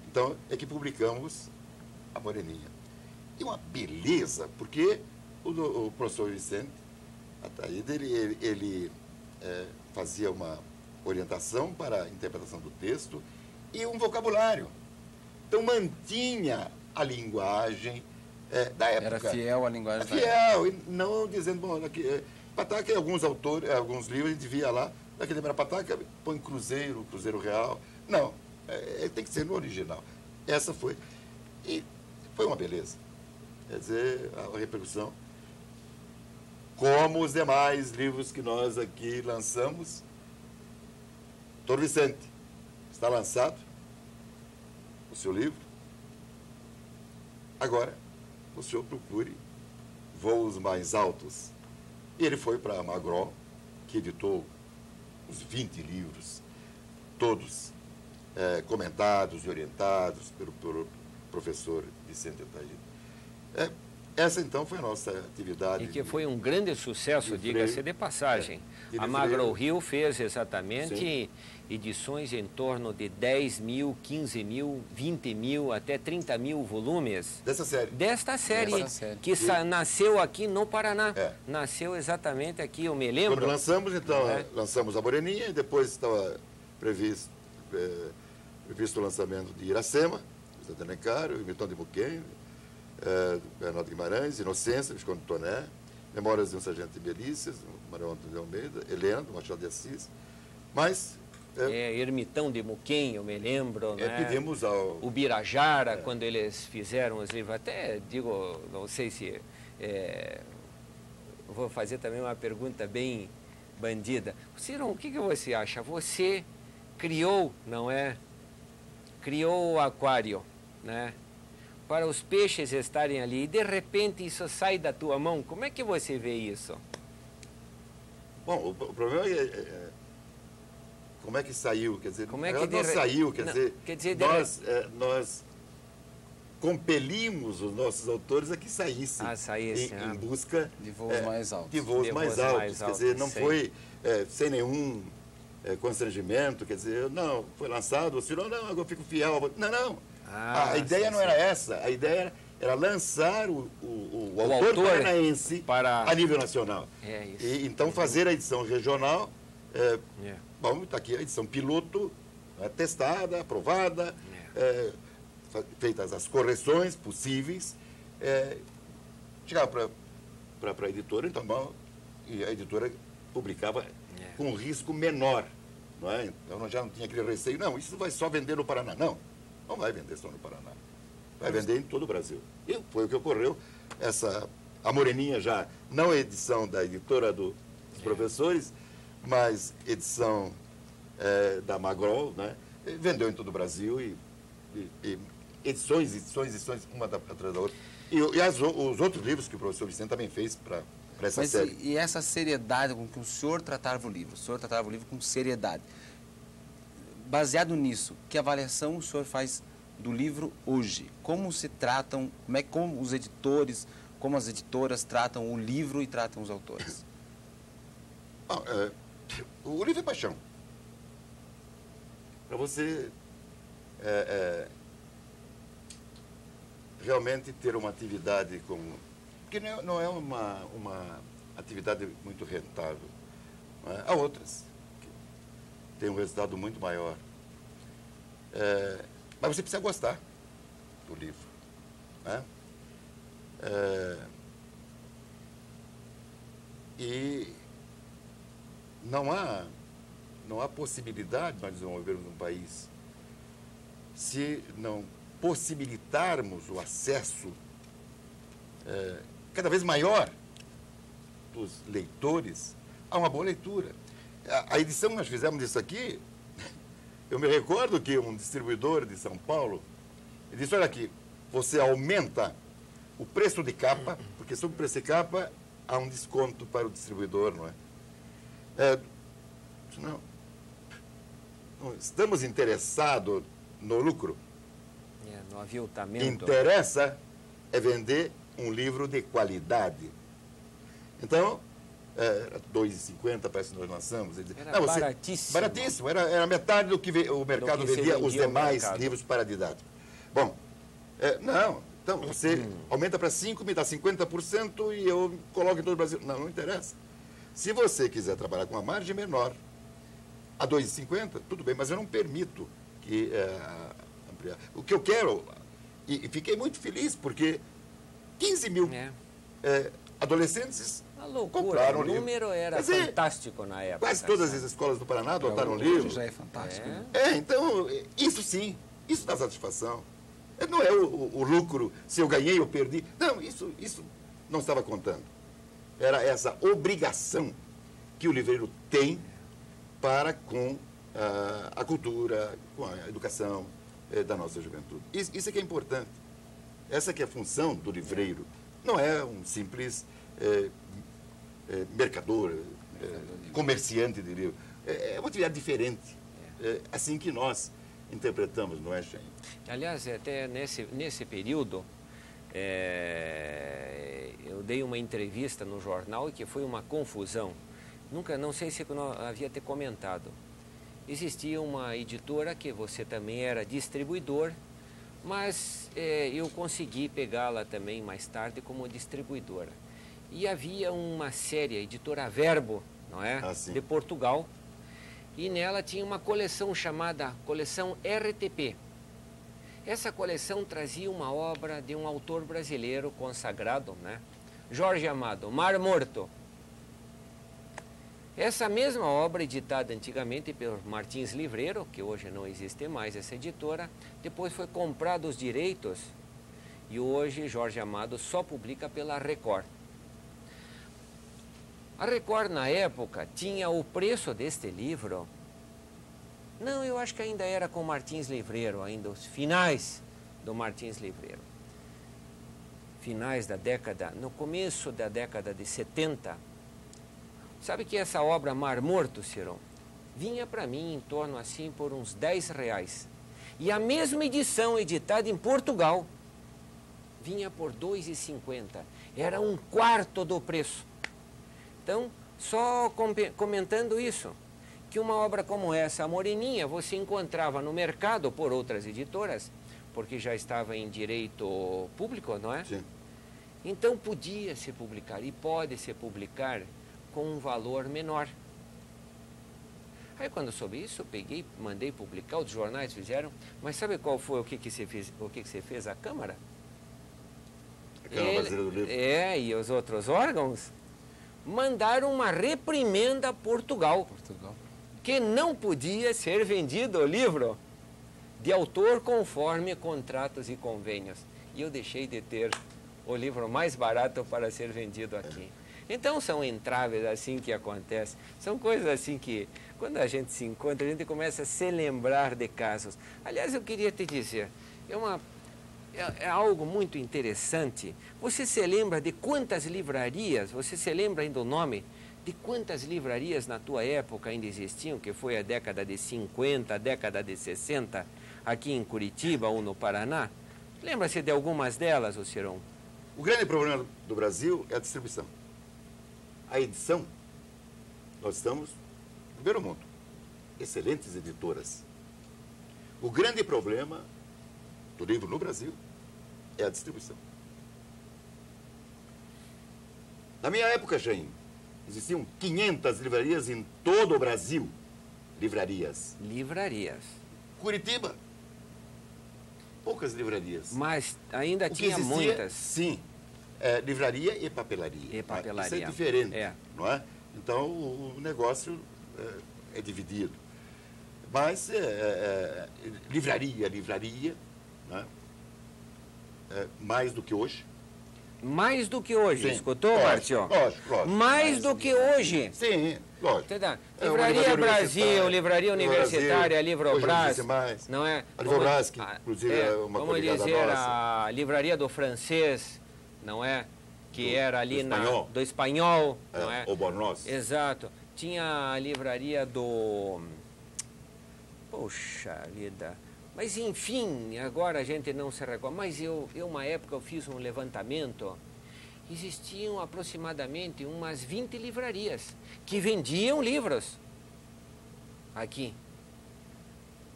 B: então é que publicamos a Moreninha. E uma beleza, porque o professor Vicente Ataíde, ele fazia uma orientação para a interpretação do texto e um vocabulário. Então, mantinha a linguagem da época.
A: Era fiel à linguagem da
B: época. Fiel, e não dizendo, bom, aqui, pataca, alguns livros a gente via lá, daquele lembra pataca, põe cruzeiro real. Não, tem que ser no original. Essa foi. E foi uma beleza. Quer dizer, a repercussão. Como os demais livros que nós aqui lançamos, Doutor Vicente, está lançado o seu livro. Agora, o senhor procure voos mais altos. E ele foi para a Magro, que editou uns 20 livros, todos comentados e orientados pelo professor Vicente Ataíde. Essa, então, foi a nossa atividade.
C: E que foi um grande sucesso, diga-se de passagem. A Magro Rio fez exatamente edições em torno de 10 mil, 15 mil, 20 mil, até 30 mil volumes.
B: Desta série.
C: Desta série, que nasceu aqui no Paraná. Nasceu exatamente aqui, eu me lembro.
B: Quando lançamos, então, lançamos a Moreninha, e depois estava previsto o lançamento de Iracema, José de Alencar, o Milton de Muquem, Bernardo Guimarães, Inocência, Visconde de Toné, Memórias de um Sargento de Milícias, Manuel Antônio de Almeida, Helena, do Machado de Assis, mas...
C: Ermitão de Muquem, eu me lembro, né?
B: Pedimos ao...
C: O Birajara, quando eles fizeram os livros, até digo, não sei se... vou fazer também uma pergunta bem bandida. Ciro, o que você acha? Você criou, não é? Criou o aquário, né? Para os peixes estarem ali, e de repente isso sai da tua mão. Como é que você vê isso?
B: Bom, o problema é como é que saiu, quer dizer,
C: como é que
B: não saiu, quer dizer, nós compelimos os nossos autores a que saíssem, em busca
A: de voos mais altos.
B: De voos mais altos, quer dizer, não foi sem nenhum constrangimento, quer dizer, não, foi lançado, o senhor, não, eu fico fiel. Não. A ideia não era essa, a ideia era lançar o autor paranaense a nível nacional. E então fazer a edição regional, bom, está aqui a edição piloto, testada, aprovada, feitas as correções possíveis, chegava para a editora, então, e a editora publicava com um risco menor. Não é? Então já não tinha aquele receio, não, isso vai só vender no Paraná. Não, não vai vender só no Paraná. Vai vender em todo o Brasil. E foi o que ocorreu. A Moreninha já, não é edição da editora dos professores, mas edição da Magrol, né? Vendeu em todo o Brasil e edições, uma atrás da outra. E os outros livros que o professor Vicente também fez para essa série.
A: E essa seriedade com que o senhor tratava o livro com seriedade. Baseado nisso, que avaliação o senhor faz do livro hoje? Como se tratam, como os editores, como as editoras tratam o livro e tratam os autores?
B: O livro é paixão. Para você realmente ter uma atividade como... Porque não é uma atividade muito rentável. Há outras que têm um resultado muito maior. Mas você precisa gostar do livro. Né? E não há possibilidade de nós desenvolvermos um país se não possibilitarmos o acesso cada vez maior dos leitores a uma boa leitura. A edição que nós fizemos disso aqui, eu me recordo que um distribuidor de São Paulo disse, olha aqui, você aumenta o preço de capa, porque sobre o preço de capa há um desconto para o distribuidor, não é? Não estamos interessados no lucro.
C: No aviltamento.
B: Interessa é vender um livro de qualidade. Então, era R$2,50, parece que nós lançamos.
C: Era baratíssimo.
B: Baratíssimo, era metade do que o mercado vendia os demais livros para didático. Bom, então você aumenta para 5%, me dá 50% e eu coloco em todo o Brasil. Não interessa. Se você quiser trabalhar com uma margem menor, a R$2,50, tudo bem, mas eu não permito que ampliar. O que eu quero, e fiquei muito feliz, porque 15 mil adolescentes compraram
C: o número era fantástico na época.
B: Quase todas as escolas do Paraná adotaram o livro.
A: Já é fantástico.
B: Então, isso sim, isso dá satisfação. Não é o lucro, se eu ganhei ou perdi. Não, isso não estava contando. Era essa obrigação que o livreiro tem para com a cultura, com a educação da nossa juventude. Isso é que é importante. Essa que é a função do livreiro. Não é um simples mercador, comerciante de livro. É uma atividade diferente. Assim que nós interpretamos, não é, Xen?
C: Aliás, até nesse período, eu dei uma entrevista no jornal que foi uma confusão. Não sei se eu havia te comentado. Existia uma editora que você também era distribuidor, mas eu consegui pegá-la também mais tarde como distribuidora. E havia uma série, a editora Verbo, não é? De Portugal, e nela tinha uma coleção chamada Coleção RTP. Essa coleção trazia uma obra de um autor brasileiro consagrado, né? Jorge Amado, Mar Morto. Essa mesma obra, editada antigamente pelo Martins Livreiro, que hoje não existe mais essa editora, depois foi comprado os direitos e hoje Jorge Amado só publica pela Record. A Record, na época, tinha o preço deste livro. Não, eu acho que ainda era com Martins Livreiro, ainda os finais do Martins Livreiro. Finais da década, no começo da década de 70. Sabe que essa obra Mar Morto, Ciro, vinha para mim em torno assim por uns R$10. E a mesma edição editada em Portugal vinha por R$2,50. Era um quarto do preço. Então, só comentando isso, que uma obra como essa, a Moreninha, você encontrava no mercado por outras editoras, porque já estava em direito público, não é?
B: Sim.
C: Então, podia se publicar e pode se publicar com um valor menor. Aí, quando eu soube isso, eu peguei, mandei publicar, os jornais fizeram, mas sabe qual foi o que você fez à Câmara? e os outros órgãos mandaram uma reprimenda a Portugal, que não podia ser vendido o livro de autor conforme contratos e convênios. E eu deixei de ter o livro mais barato para ser vendido aqui. Então são entraves assim que acontecem, são coisas assim que quando a gente se encontra, a gente começa a se lembrar de casos. Aliás, eu queria te dizer, é algo muito interessante. Você se lembra de quantas livrarias, você se lembra ainda o nome, de quantas livrarias na tua época ainda existiam, que foi a década de 50, a década de 60, aqui em Curitiba ou no Paraná? Lembra-se de algumas delas, Cirão?
B: O grande problema do Brasil é a distribuição. A edição, nós estamos no primeiro mundo. Excelentes editoras. O grande problema do livro no Brasil é a distribuição. Na minha época, Jaime, existiam 500 livrarias em todo o Brasil. Livrarias. Curitiba, poucas livrarias.
C: Mas ainda tinha muitas.
B: Sim. Livraria e papelaria. Isso é diferente, não é? Então, o negócio é dividido. Mas, livraria, né? Mais do que hoje.
C: Mais do que hoje, sim. Escutou,
B: Márcio? Lógico.
C: Mais do que hoje.
B: Sim, lógico.
C: Livraria Brasil, Livraria Universitária, Livrobras, não é?
B: A Livrobras, que inclusive é uma
C: vamos dizer, a Livraria do Francês, não é? Que era ali do Espanhol, não é?
B: O Bornoz.
C: Exato. Tinha a livraria do... Poxa vida... Mas, enfim, agora a gente não se recorda. Mas uma época, eu fiz um levantamento. Existiam aproximadamente umas 20 livrarias que vendiam livros aqui.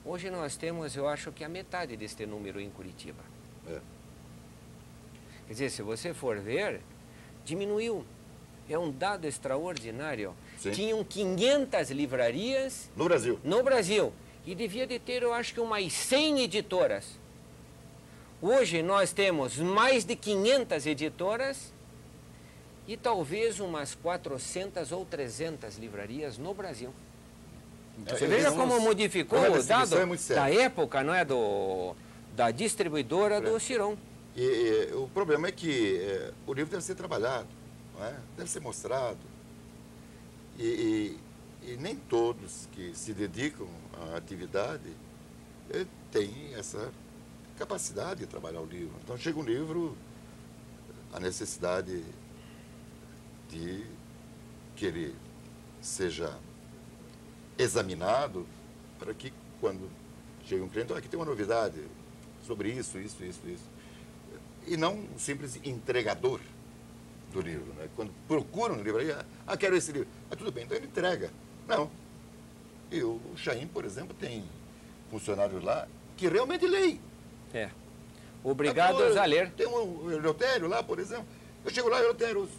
C: Hoje nós temos, eu acho que a metade deste número em Curitiba. Quer dizer, se você for ver, diminuiu. É um dado extraordinário.
B: Sim.
C: Tinham 500 livrarias... No Brasil. E devia de ter, eu acho que umas 100 editoras. Hoje nós temos mais de 500 editoras e talvez umas 400 ou 300 livrarias no Brasil. Você veja como modificou o dado da época, não é, da distribuidora do Cirão.
B: E o problema é que o livro deve ser trabalhado, não é? Deve ser mostrado. E nem todos que se dedicam à atividade têm essa capacidade de trabalhar o livro. Então, chega um livro, a necessidade de que ele seja examinado para que, quando chega um cliente, aqui tem uma novidade sobre isso. E não um simples entregador do livro, né? Quando procuram no livro, quero esse livro. Tudo bem, então ele entrega. Não. E o Chaim, por exemplo, tem funcionários lá que realmente leem.
C: Obrigados a ler.
B: Tem um Eleutério lá, por exemplo. Eu chego lá, Eleutério,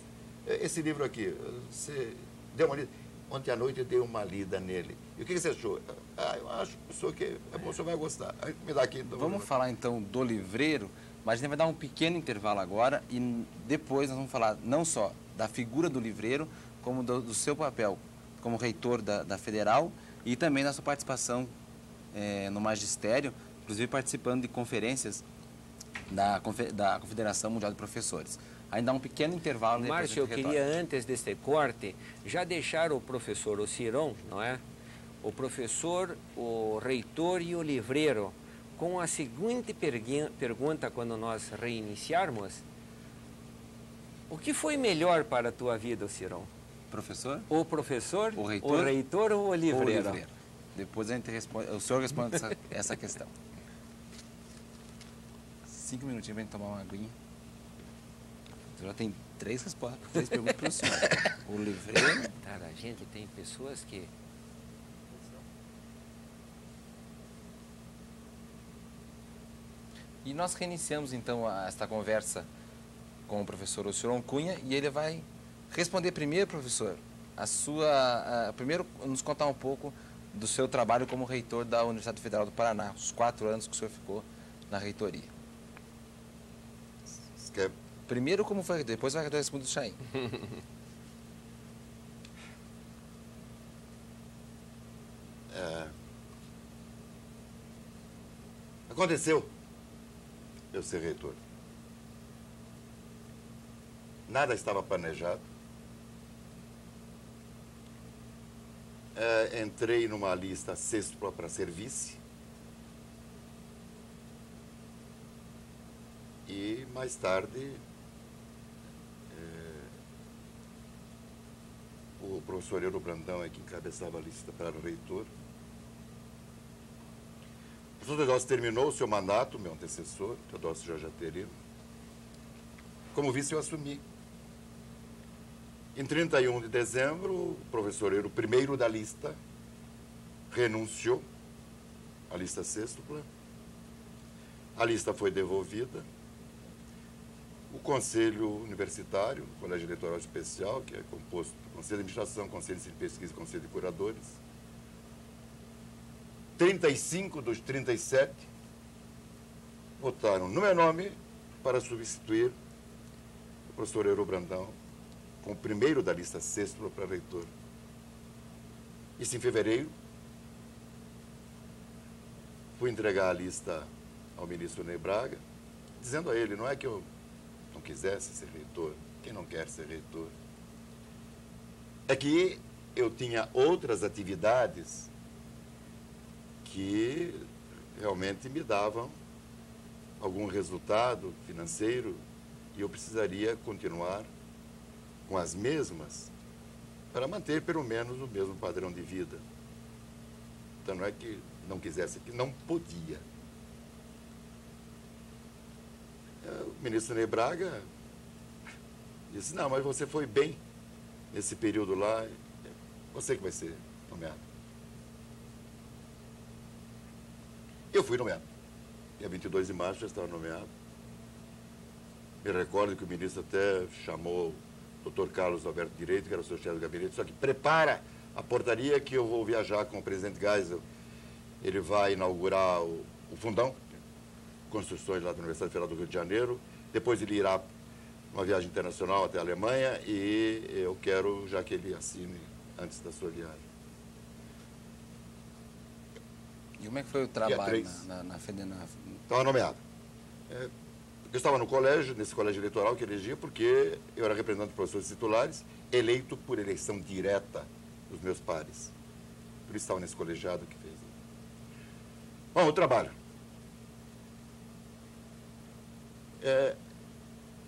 B: esse livro aqui, você deu uma lida? Ontem à noite eu dei uma lida nele. E o que você achou? Eu acho que é bom, você vai gostar. Aí, me dá aqui.
A: Vamos falar então do livreiro, mas a gente vai dar um pequeno intervalo agora e depois nós vamos falar não só da figura do livreiro, como do seu papel como reitor da Federal e também da sua participação no magistério, inclusive participando de conferências da Confederação Mundial de Professores. Ainda há um pequeno intervalo.
C: Márcio, eu queria, antes deste corte, já deixar o professor Cirão, não é? O professor, o reitor e o livreiro, com a seguinte pergunta quando nós reiniciarmos. O que foi melhor para a tua vida, Cirão?
A: Professor?
C: O professor,
A: o reitor
C: ou o livreiro?
A: Ou o livreiro. Depois a gente responde, o senhor responde essa questão. 5 minutinhos para a gente tomar uma aguinha. Já tem 3 perguntas para o senhor. O livreiro...
C: Cara, a gente tem pessoas que...
A: E nós reiniciamos então esta conversa com o professor Cirão Cunha e ele vai responder primeiro, professor, primeiro nos contar um pouco do seu trabalho como reitor da Universidade Federal do Paraná, os 4 anos que o senhor ficou na reitoria.
B: Você quer
A: Primeiro como foi, depois vai dar esse mundo do Chaim.
B: Aconteceu eu ser reitor. Nada estava planejado. Entrei numa lista sextupla para ser vice. E mais tarde, o professor Euro Brandão é que encabeçava a lista para o reitor. O professor Teodócio terminou o seu mandato, meu antecessor, Teodócio Jorge Aterino. Como vice, eu assumi. Em 31 de dezembro, o professor Euro, primeiro da lista, renunciou à lista sextupla. A lista foi devolvida. O Conselho Universitário, o Colégio Eleitoral Especial, que é composto por Conselho de Administração, Conselho de Pesquisa e Conselho de Curadores, 35 dos 37 votaram no meu nome para substituir o professor Euro Brandão como primeiro da lista sextupla para reitor. Isso em fevereiro. Fui entregar a lista ao ministro Ney Braga, dizendo a ele, não é que eu não quisesse ser reitor, quem não quer ser reitor, é que eu tinha outras atividades que realmente me davam algum resultado financeiro e eu precisaria continuar com as mesmas para manter pelo menos o mesmo padrão de vida. Então não é que não quisesse, que não podia. O ministro Ney Braga disse, não, mas você foi bem nesse período lá, você que vai ser nomeado. Eu fui nomeado. Dia 22 de março já estava nomeado. Me recordo que o ministro até chamou o Dr. Carlos Alberto Direito, que era o seu chefe do gabinete, só que prepara a portaria que eu vou viajar com o presidente Geisel. Ele vai inaugurar o fundão, construções lá da Universidade Federal do Rio de Janeiro. Depois ele irá uma viagem internacional até a Alemanha e eu quero já que ele assine antes da sua viagem.
A: E como é que foi o trabalho na FEDENAF?
B: Estava nomeado. Eu estava no colégio, nesse colégio eleitoral que elegia, porque eu era representante de professores titulares, eleito por eleição direta dos meus pares. Por isso estava nesse colegiado que fez. Bom, o trabalho.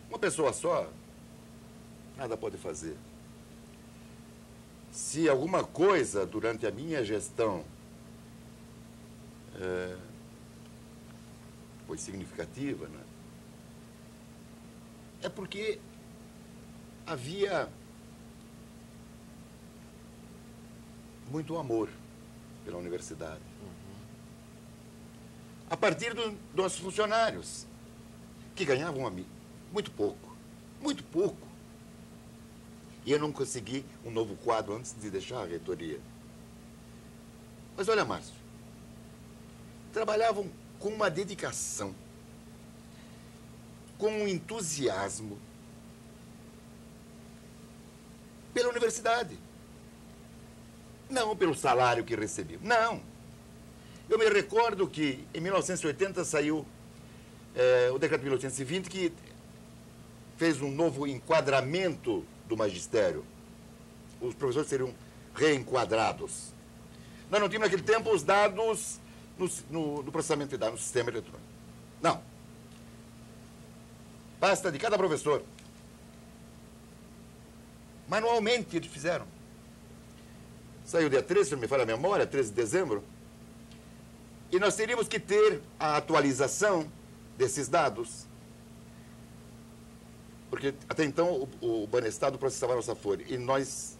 B: Uma pessoa só, nada pode fazer. Se alguma coisa durante a minha gestão foi significativa, né? É porque havia muito amor pela universidade. A partir dos nossos funcionários, que ganhavam muito pouco, muito pouco. E eu não consegui um novo quadro antes de deixar a reitoria. Mas olha, Márcio, trabalhavam com uma dedicação, com um entusiasmo pela universidade. Não pelo salário que recebiam, não. Eu me recordo que em 1980 saiu o decreto de 1820 que fez um novo enquadramento do magistério. Os professores seriam reenquadrados. Nós não tínhamos naquele tempo os dados no processamento de dados, no sistema eletrônico. Não. Basta de cada professor. Manualmente eles fizeram. Saiu dia 13, se não me falha a memória, 13 de dezembro. E nós teríamos que ter a atualização desses dados. Porque até então o Banestado processava a nossa folha. E nós,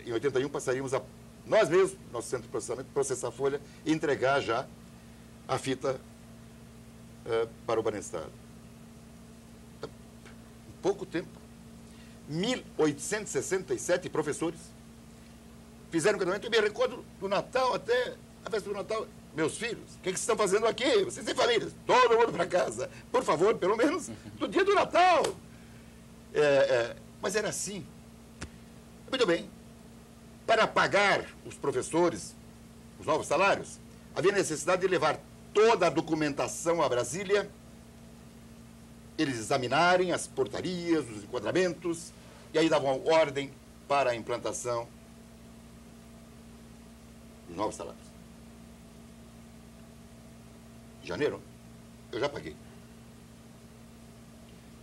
B: em 81, passaríamos a nós mesmos, nosso centro de processamento, processar a folha e entregar já a fita para o Banestado. Em pouco tempo, 1.867 professores fizeram o enquadramento. Eu me recordo do Natal até a festa do Natal, meus filhos, o que vocês estão fazendo aqui? Vocês têm famílias, todo mundo para casa. Por favor, pelo menos no dia do Natal. Mas era assim. Muito bem. Para pagar os professores os novos salários, havia necessidade de levar toda a documentação a Brasília, eles examinarem as portarias, os enquadramentos, e aí davam ordem para a implantação dos novos salários. Em janeiro, eu já paguei.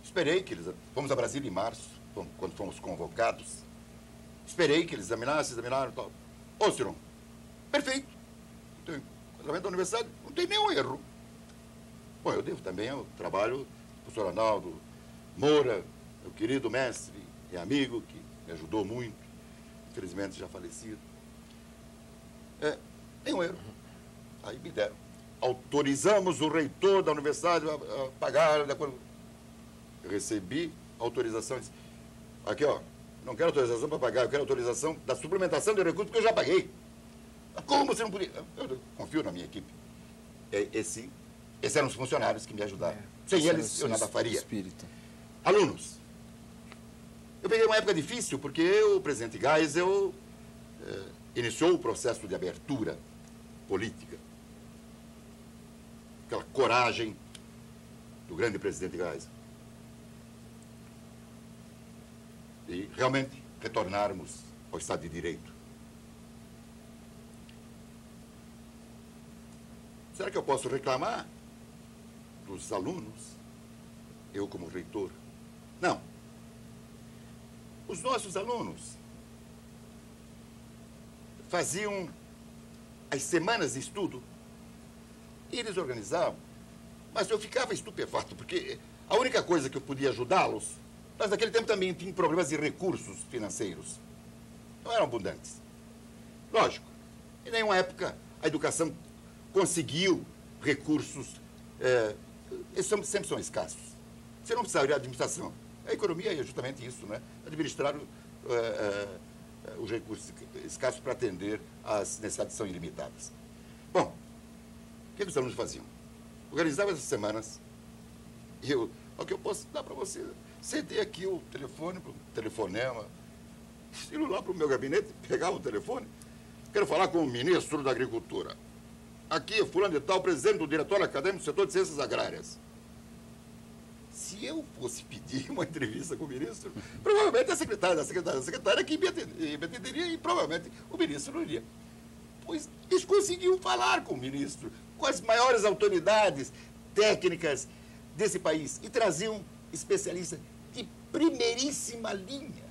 B: Esperei que eles... Fomos a Brasília em março, quando fomos convocados. Esperei que eles examinaram e tal. Ô, Ciron, perfeito. Tem enquadramento da universidade, não tem nenhum erro. Bom, eu devo também ao trabalho do professor Arnaldo Moura, meu querido mestre e amigo, que me ajudou muito, infelizmente já falecido. Nenhum erro. Aí me deram. Autorizamos o reitor da universidade a pagar de acordo. Eu recebi autorização. Disse, aqui, ó, não quero autorização para pagar, eu quero autorização da suplementação de recursos, porque eu já paguei. Como você não podia? Eu confio na minha equipe. Esses eram os funcionários que me ajudaram. Sem eles, eu nada faria.
A: Espírito.
B: Alunos. Eu peguei uma época difícil, porque o presidente Geisel iniciou o processo de abertura política. Aquela coragem do grande presidente Geisel. E realmente retornarmos ao Estado de Direito. Será que eu posso reclamar dos alunos, eu como reitor? Não. Os nossos alunos faziam as semanas de estudo e eles organizavam, mas eu ficava estupefato, porque a única coisa que eu podia ajudá-los, nós naquele tempo também tínhamos problemas de recursos financeiros, não eram abundantes. Lógico, em nenhuma época a educação conseguiu recursos, eles sempre são escassos. Você não precisaria de administração. A economia é justamente isso, né? Administrar os recursos escassos para atender às necessidades que são ilimitadas. Bom, o que os alunos faziam? Organizavam essas semanas e o que eu posso dar para você? Ceder aqui o telefone, o telefonema, ir lá para o meu gabinete, pegava o telefone, quero falar com o ministro da Agricultura. Aqui é fulano de tal, presidente do diretório acadêmico do setor de ciências agrárias. Se eu fosse pedir uma entrevista com o ministro, provavelmente a secretária que me atenderia e provavelmente o ministro não iria. Pois eles conseguiam falar com o ministro, com as maiores autoridades técnicas desse país e traziam especialistas de primeiríssima linha.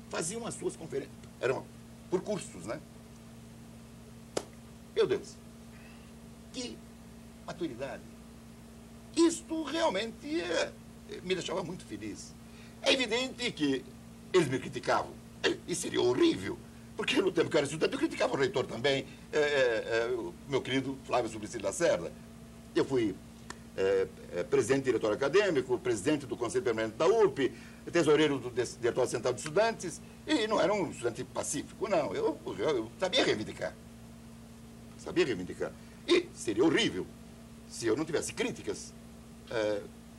B: Faziam as suas conferências. Eram por cursos, né? Meu Deus. Que maturidade. Isto realmente me deixava muito feliz. É evidente que eles me criticavam. E seria horrível, porque no tempo que eu era estudante, eu criticava o reitor também, o meu querido Flávio Suplicy Lacerda. Eu fui presidente do diretório acadêmico, presidente do Conselho Permanente da URP, tesoureiro do Diretório Central de Estudantes, e não era um estudante pacífico, não. Eu sabia reivindicar. E seria horrível se eu não tivesse críticas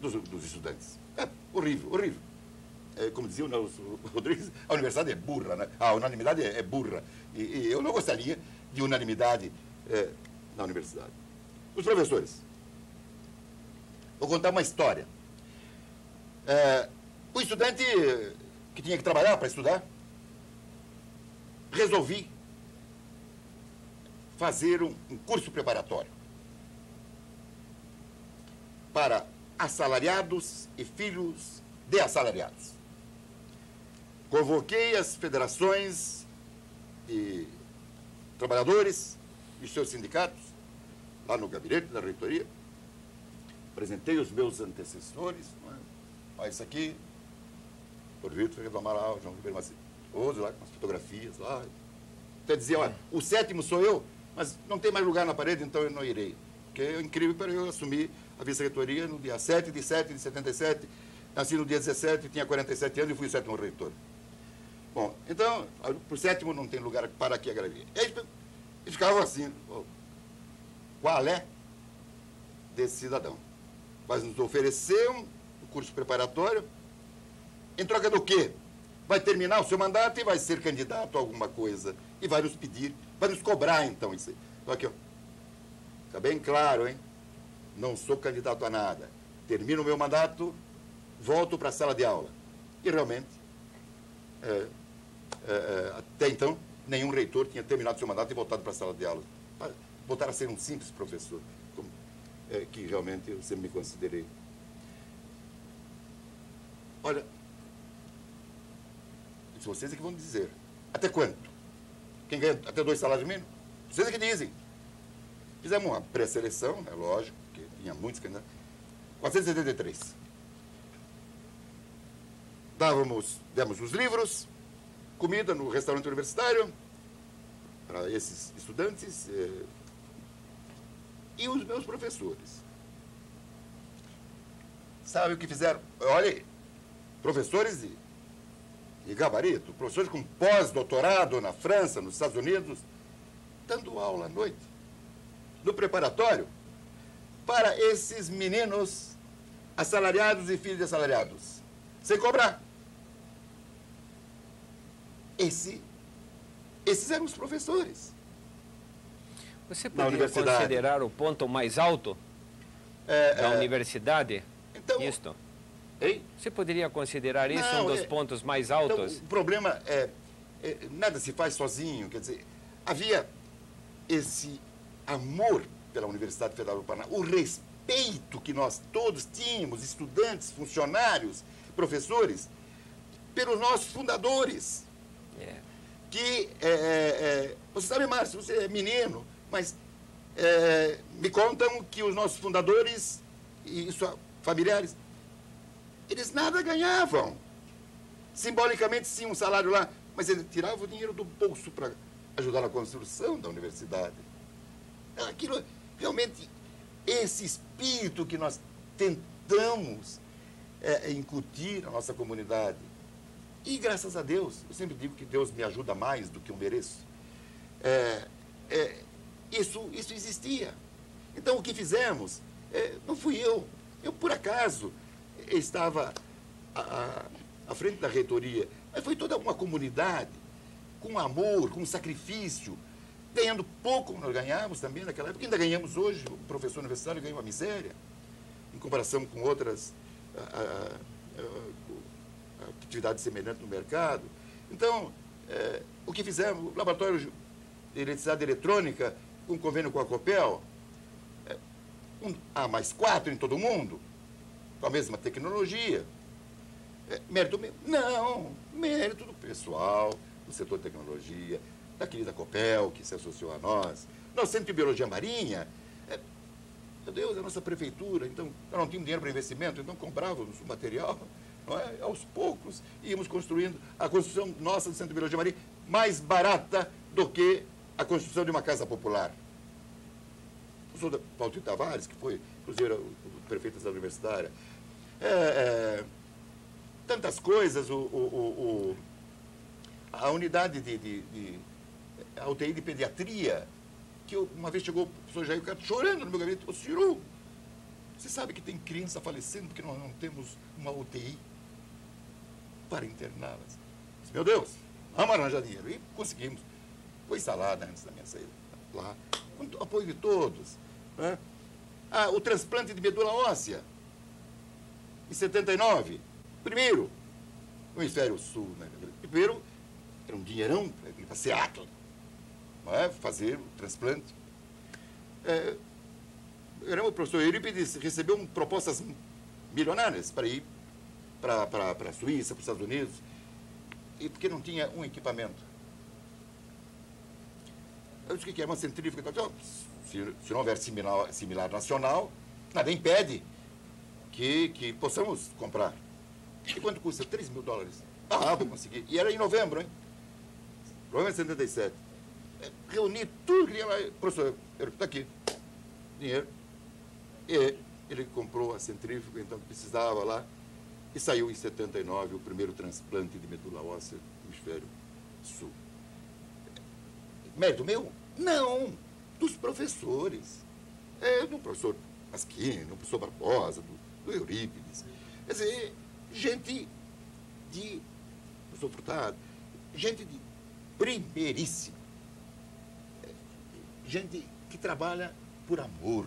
B: dos estudantes. Horrível. Como dizia o Nelson Rodrigues, a universidade é burra, né? A unanimidade é burra. E eu não gostaria de unanimidade na universidade. Os professores. Vou contar uma história. O estudante que tinha que trabalhar para estudar, resolvi fazer um curso preparatório para assalariados e filhos de assalariados. Convoquei as federações de trabalhadores e seus sindicatos lá no gabinete da reitoria. Apresentei os meus antecessores. Olha isso aqui, por Vitor Ferreira do Amaral, João Ribeiro Macedo, lá com as fotografias lá. Até dizia, olha, o sétimo sou eu, mas não tem mais lugar na parede, então eu não irei. Porque é incrível para eu assumir a vice-reitoria no dia 7 de 77, nasci no dia 17, tinha 47 anos e fui o sétimo reitor. Bom, então, para o sétimo não tem lugar para aqui a galeria. E ficava assim, qual é desse cidadão. Vai nos oferecer um curso preparatório, em troca do quê? Vai terminar o seu mandato e vai ser candidato a alguma coisa. E vai nos pedir, vai nos cobrar, então, isso aí. Então, aqui, ó. Fica bem claro, hein? Não sou candidato a nada. Termino o meu mandato, volto para a sala de aula. E realmente, até então, nenhum reitor tinha terminado seu mandato e voltado para a sala de aula. Voltar a ser um simples professor, que realmente eu sempre me considerei. Olha, vocês é que vão dizer. Até quanto? Quem ganha até 2 salários mínimos? Vocês é que dizem. Fizemos uma pré-seleção, é lógico, porque tinha muitos candidatos. 473. Demos os livros, comida no restaurante universitário, para esses estudantes, e os meus professores. Sabe o que fizeram? Olha aí, professores de gabarito, professores com pós-doutorado na França, nos Estados Unidos, dando aula à noite, no preparatório, para esses meninos assalariados e filhos de assalariados, sem cobrar. Esses eram os professores.
C: Você poderia considerar o ponto mais alto da universidade?
B: Então,
C: isto?
B: Hein?
C: Você poderia considerar isso um dos pontos mais altos?
B: Então, o problema nada se faz sozinho. Quer dizer, havia esse amor pela Universidade Federal do Paraná, o respeito que nós todos tínhamos, estudantes, funcionários, professores, pelos nossos fundadores. Que, você sabe, Márcio, você é menino, mas me contam que os nossos fundadores e seus familiares, eles nada ganhavam. Simbolicamente, sim, um salário lá, mas eles tiravam o dinheiro do bolso para ajudar na construção da universidade. Aquilo, realmente, esse espírito que nós tentamos incutir na nossa comunidade. E, graças a Deus, eu sempre digo que Deus me ajuda mais do que eu mereço. Isso existia. Então, o que fizemos, não fui eu. Eu, por acaso, estava à frente da reitoria, mas foi toda uma comunidade, com amor, com sacrifício, ganhando pouco nós ganhávamos também naquela época, ainda ganhamos hoje, o professor universitário ganha uma miséria, em comparação com outras atividades semelhantes no mercado. Então, o que fizemos, o laboratório de eletricidade eletrônica, com convênio com a Copel, mais 4 em todo o mundo, com a mesma tecnologia. Mérito meu? Não, mérito do pessoal, do setor de tecnologia, da querida Copel, que se associou a nós. Nosso Centro de Biologia Marinha, meu Deus, a nossa prefeitura, então, nós não tínhamos dinheiro para investimento, então comprávamos o material, não é? Aos poucos, íamos construindo a construção nossa do Centro de Biologia Marinha mais barata do que a construção de uma casa popular. O professor Valdir Tavares, que foi, inclusive, o prefeito da universitária, tantas coisas, a unidade a UTI de pediatria, que uma vez chegou o professor Jair Cato chorando no meu gabinete, ô Ciro, você sabe que tem criança falecendo porque nós não temos uma UTI para interná-las? Meu Deus, vamos arranjar dinheiro. E conseguimos. Foi instalada antes da minha saída lá, com o apoio de todos. Né? O transplante de medula óssea, em 79, primeiro, no hemisfério sul, né? Primeiro, era um dinheirão para Seattle, não é? Fazer o transplante. O professor Eurípides recebeu propostas milionárias para ir para a Suíça, para os Estados Unidos, e porque não tinha um equipamento. Eu disse que é uma centrífuga. Então, se não houver similar nacional, nada impede que possamos comprar. E quanto custa? $3.000. Vou conseguir. E era em novembro, hein? Novembro de 77. Reuni tudo que tinha lá. Professor, está aqui. Dinheiro. E ele comprou a centrífuga, então precisava lá. E saiu em 79 o primeiro transplante de medula óssea do hemisfério sul. Mérito meu? Não, dos professores. do professor Pasquini, do professor Barbosa, do Eurípides. Quer dizer, gente de... professor Furtado, gente de primeiríssima. Gente que trabalha por amor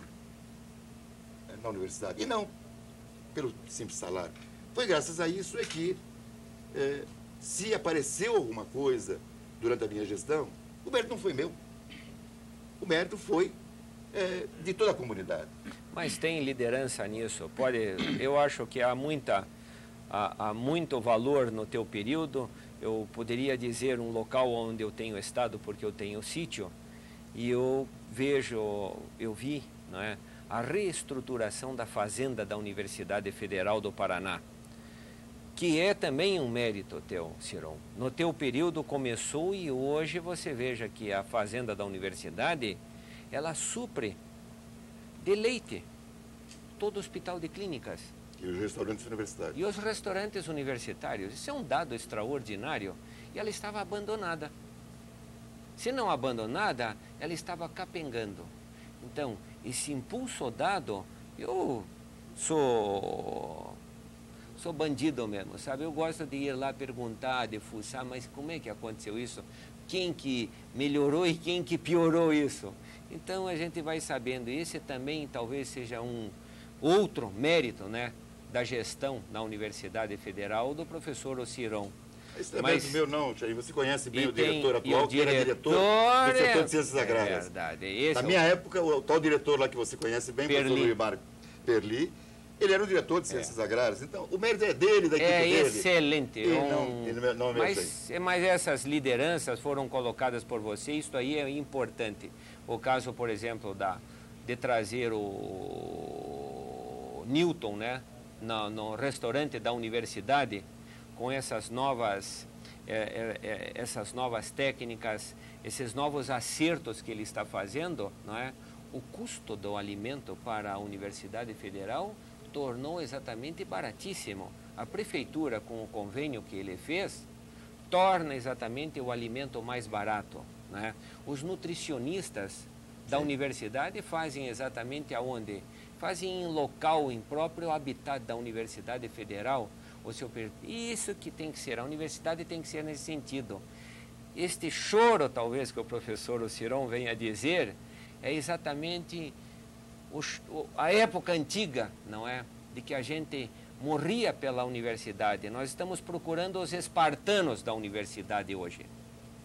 B: na universidade, e não pelo simples salário. Foi graças a isso que, se apareceu alguma coisa durante a minha gestão, o mérito não foi meu. O mérito foi de toda a comunidade.
C: Mas tem liderança nisso? Eu acho que há muito valor no teu período. Eu poderia dizer um local onde eu tenho estado, porque eu tenho sítio, e eu vi, não é, a reestruturação da fazenda da Universidade Federal do Paraná, que é também um mérito teu, Ciron. No teu período começou, e hoje você veja que a fazenda da universidade, ela supre de leite todo o hospital de clínicas.
B: E os restaurantes universitários.
C: E os restaurantes universitários. Isso é um dado extraordinário. E ela estava abandonada. Se não abandonada, ela estava capengando. Então, esse impulso dado, eu sou bandido mesmo, sabe? Eu gosto de ir lá perguntar, de fuçar, mas como é que aconteceu isso? Quem que melhorou e quem que piorou isso? Então, a gente vai sabendo. Esse também talvez seja um outro mérito, né, da gestão na Universidade Federal do professor Ociron.
B: Isso não é mérito meu, não, Jair. Você conhece bem o diretor atual, que era diretor do setor de ciências agrárias.
C: É verdade.
B: Na minha época, o tal diretor lá que você conhece bem, o professor Luiz Marco Perli, ele era o diretor de ciências agrárias. Então, o mérito é dele, da equipe dele.
C: É excelente.
B: Ele não é
C: mas essas lideranças foram colocadas por você, isso aí é importante. O caso, por exemplo, de trazer o Newton, né, no restaurante da universidade, com essas novas técnicas, esses novos acertos que ele está fazendo, não é? O custo do alimento para a Universidade Federal tornou exatamente baratíssimo. A prefeitura, com o convênio que ele fez, torna exatamente o alimento mais barato, né? Os nutricionistas da universidade fazem exatamente aonde? Fazem em local, em próprio habitat da Universidade Federal. Isso que tem que ser, a universidade tem que ser nesse sentido. Este choro, talvez, que o professor Ociron venha dizer, é exatamente a época antiga, não é? De que a gente morria pela universidade. Nós estamos procurando os espartanos da universidade hoje,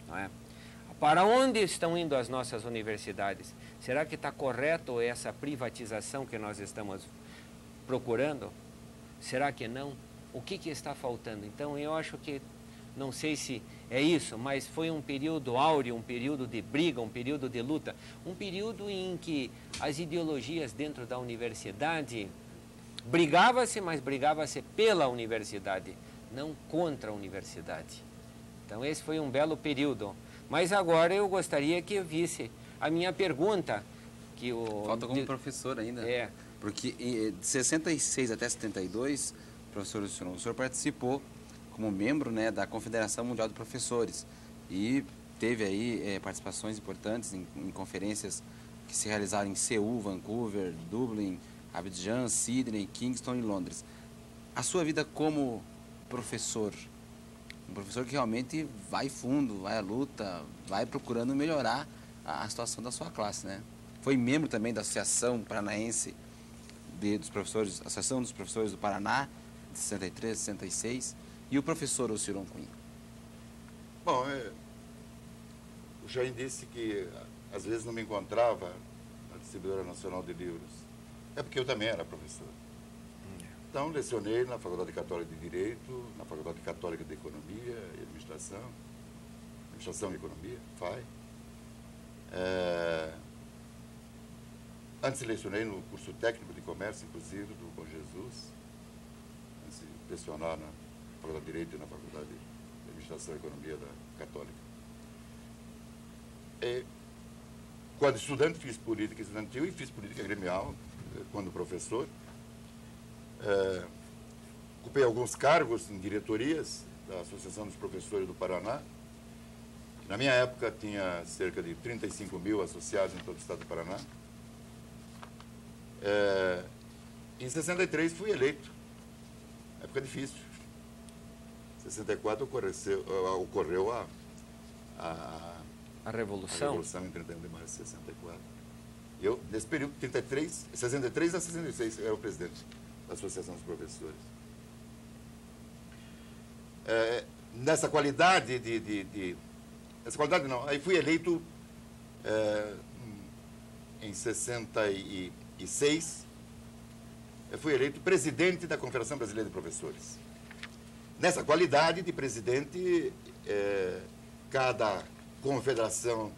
C: não é? Para onde estão indo as nossas universidades? Será que está correto essa privatização que nós estamos procurando? Será que não? O que está faltando? Então, eu acho que, não sei se é isso, mas foi um período áureo, um período de briga, um período de luta, um período em que as ideologias dentro da universidade brigava-se, mas brigava-se pela universidade, não contra a universidade. Então, esse foi um belo período. Mas agora eu gostaria que eu visse a minha pergunta.
A: Falta como professor ainda. Porque de 66 até 72, professor Ociron, o senhor participou como membro, né, da Confederação Mundial de Professores e teve aí participações importantes em conferências que se realizaram em Seul, Vancouver, Dublin, Abidjan, Sydney, Kingston e Londres. A sua vida como professor, um professor que realmente vai fundo, vai à luta, vai procurando melhorar a situação da sua classe, né? Foi membro também da Associação Paranaense dos Professores, Associação dos Professores do Paraná, de 63, 66, e o professor Ociron Cunha.
B: Bom, o Jair disse que às vezes não me encontrava na Distribuidora Nacional de Livros. É porque eu também era professor. Então, lecionei na Faculdade Católica de Direito, na Faculdade Católica de Economia e Administração e Economia, FAI. Antes lecionei no curso técnico de comércio, inclusive, do Bom Jesus, antes de lecionar na Faculdade de Direito e na Faculdade de Administração e Economia da Católica. Quando estudante, fiz política estudantil e fiz política gremial, quando professor. Ocupei alguns cargos em diretorias da Associação dos Professores do Paraná, que na minha época tinha cerca de 35 mil associados em todo o estado do Paraná. Em 63 fui eleito. Época difícil. Em 64 ocorreu
C: a Revolução?
B: A Revolução em 31 de março de 64. Eu, nesse período, 63 a 66, eu era o presidente da Associação dos Professores. Nessa qualidade Nessa qualidade não, aí fui eleito em 66, eu fui eleito presidente da Confederação Brasileira de Professores. Nessa qualidade de presidente, cada confederação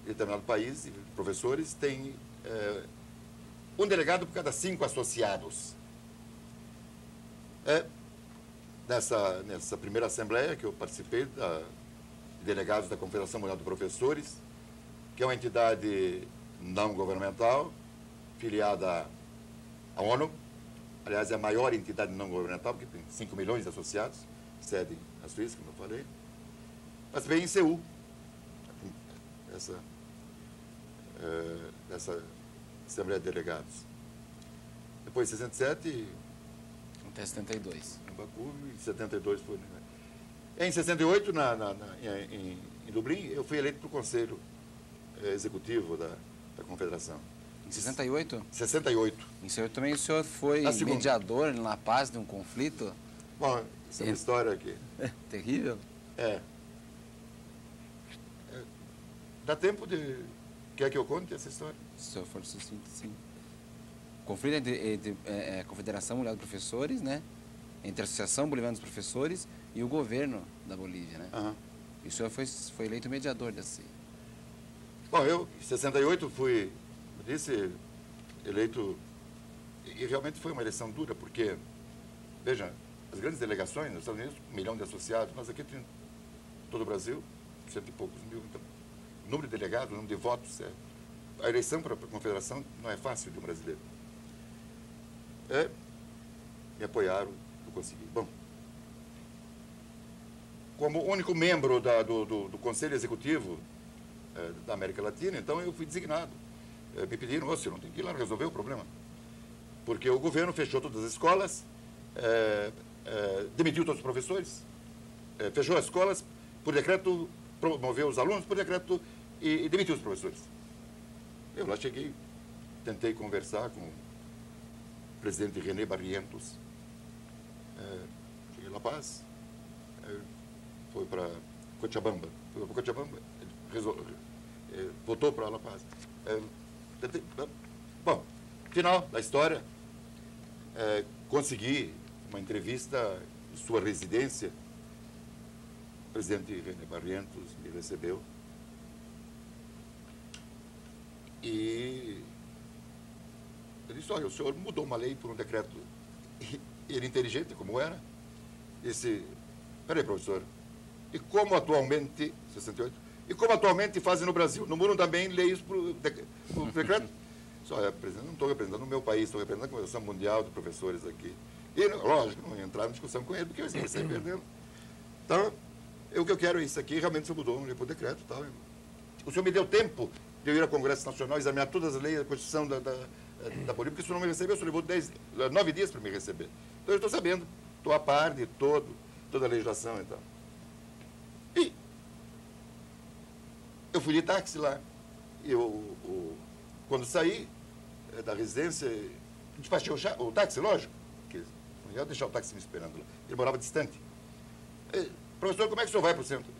B: de determinado país, professores, tem um delegado por cada 5 associados. Nessa primeira assembleia que eu participei, de delegados da Confederação Mundial de Professores, que é uma entidade não governamental, filiada à ONU. Aliás, é a maior entidade não governamental, porque tem 5 milhões de associados, sede na Suíça, como eu falei. Participei em Seul, essa Assembleia de Delegados. Depois, em 67...
A: Até 72.
B: Em Baku, em 72 foi... Em 68, em Dublin, eu fui eleito para o Conselho Executivo da Confederação.
A: Em 68?
B: 68.
A: Em 68 também o senhor foi mediador na paz de um conflito?
B: Bom, essa é uma história aqui.
A: Terrível?
B: Dá tempo de... Quer que eu conte essa história?
A: Se o senhor for sucinto, sim. Conflito entre a Confederação Mundial de Professores, né? Entre a Associação Boliviana dos Professores e o governo da Bolívia, né?
B: Uhum.
A: E o senhor foi eleito mediador desse...
B: Bom, eu, em 68, fui, como disse, eleito... E realmente foi uma eleição dura, porque, veja, as grandes delegações, nos Estados Unidos, 1 milhão de associados, nós aqui temos todo o Brasil, 100 e poucos mil, então, o número de delegados, o número de votos, a eleição para a confederação não é fácil de um brasileiro. Me apoiaram, eu consegui. Bom, como único membro do Conselho Executivo da América Latina, então eu fui designado. Me pediram, você não tem que ir lá resolver o problema. Porque o governo fechou todas as escolas, demitiu todos os professores, fechou as escolas, por decreto, promoveu os alunos, por decreto, e demitiu os professores. Eu lá cheguei, tentei conversar com o presidente René Barrientos. Cheguei em La Paz, foi para Cochabamba. Foi para Cochabamba, voltou para La Paz. Bom, final da história, consegui uma entrevista em sua residência. O presidente René Barrientos me recebeu. E eu disse, olha, o senhor mudou uma lei por um decreto. E ele, inteligente como era, disse, peraí, professor, e como atualmente, 68, e como atualmente fazem no Brasil? Não mudam também leis por decreto? Só, não estou representando o meu país, estou representando a Confederação Mundial de Professores aqui. E, lógico, não ia entrar em discussão com ele, porque eu ia sair perdendo. Então, o que eu quero é isso aqui, realmente o senhor mudou por decreto e tal. O senhor me deu tempo de eu ir ao Congresso Nacional, examinar todas as leis, a Constituição da Bolívia, porque o senhor não me recebeu, o senhor levou 9 dias para me receber. Então eu estou sabendo, estou a par de toda a legislação e tal. E eu fui de táxi lá. E quando saí da residência, despachei o táxi, lógico, porque não ia deixar o táxi me esperando lá. Ele morava distante. Professor, como é que o senhor vai para o centro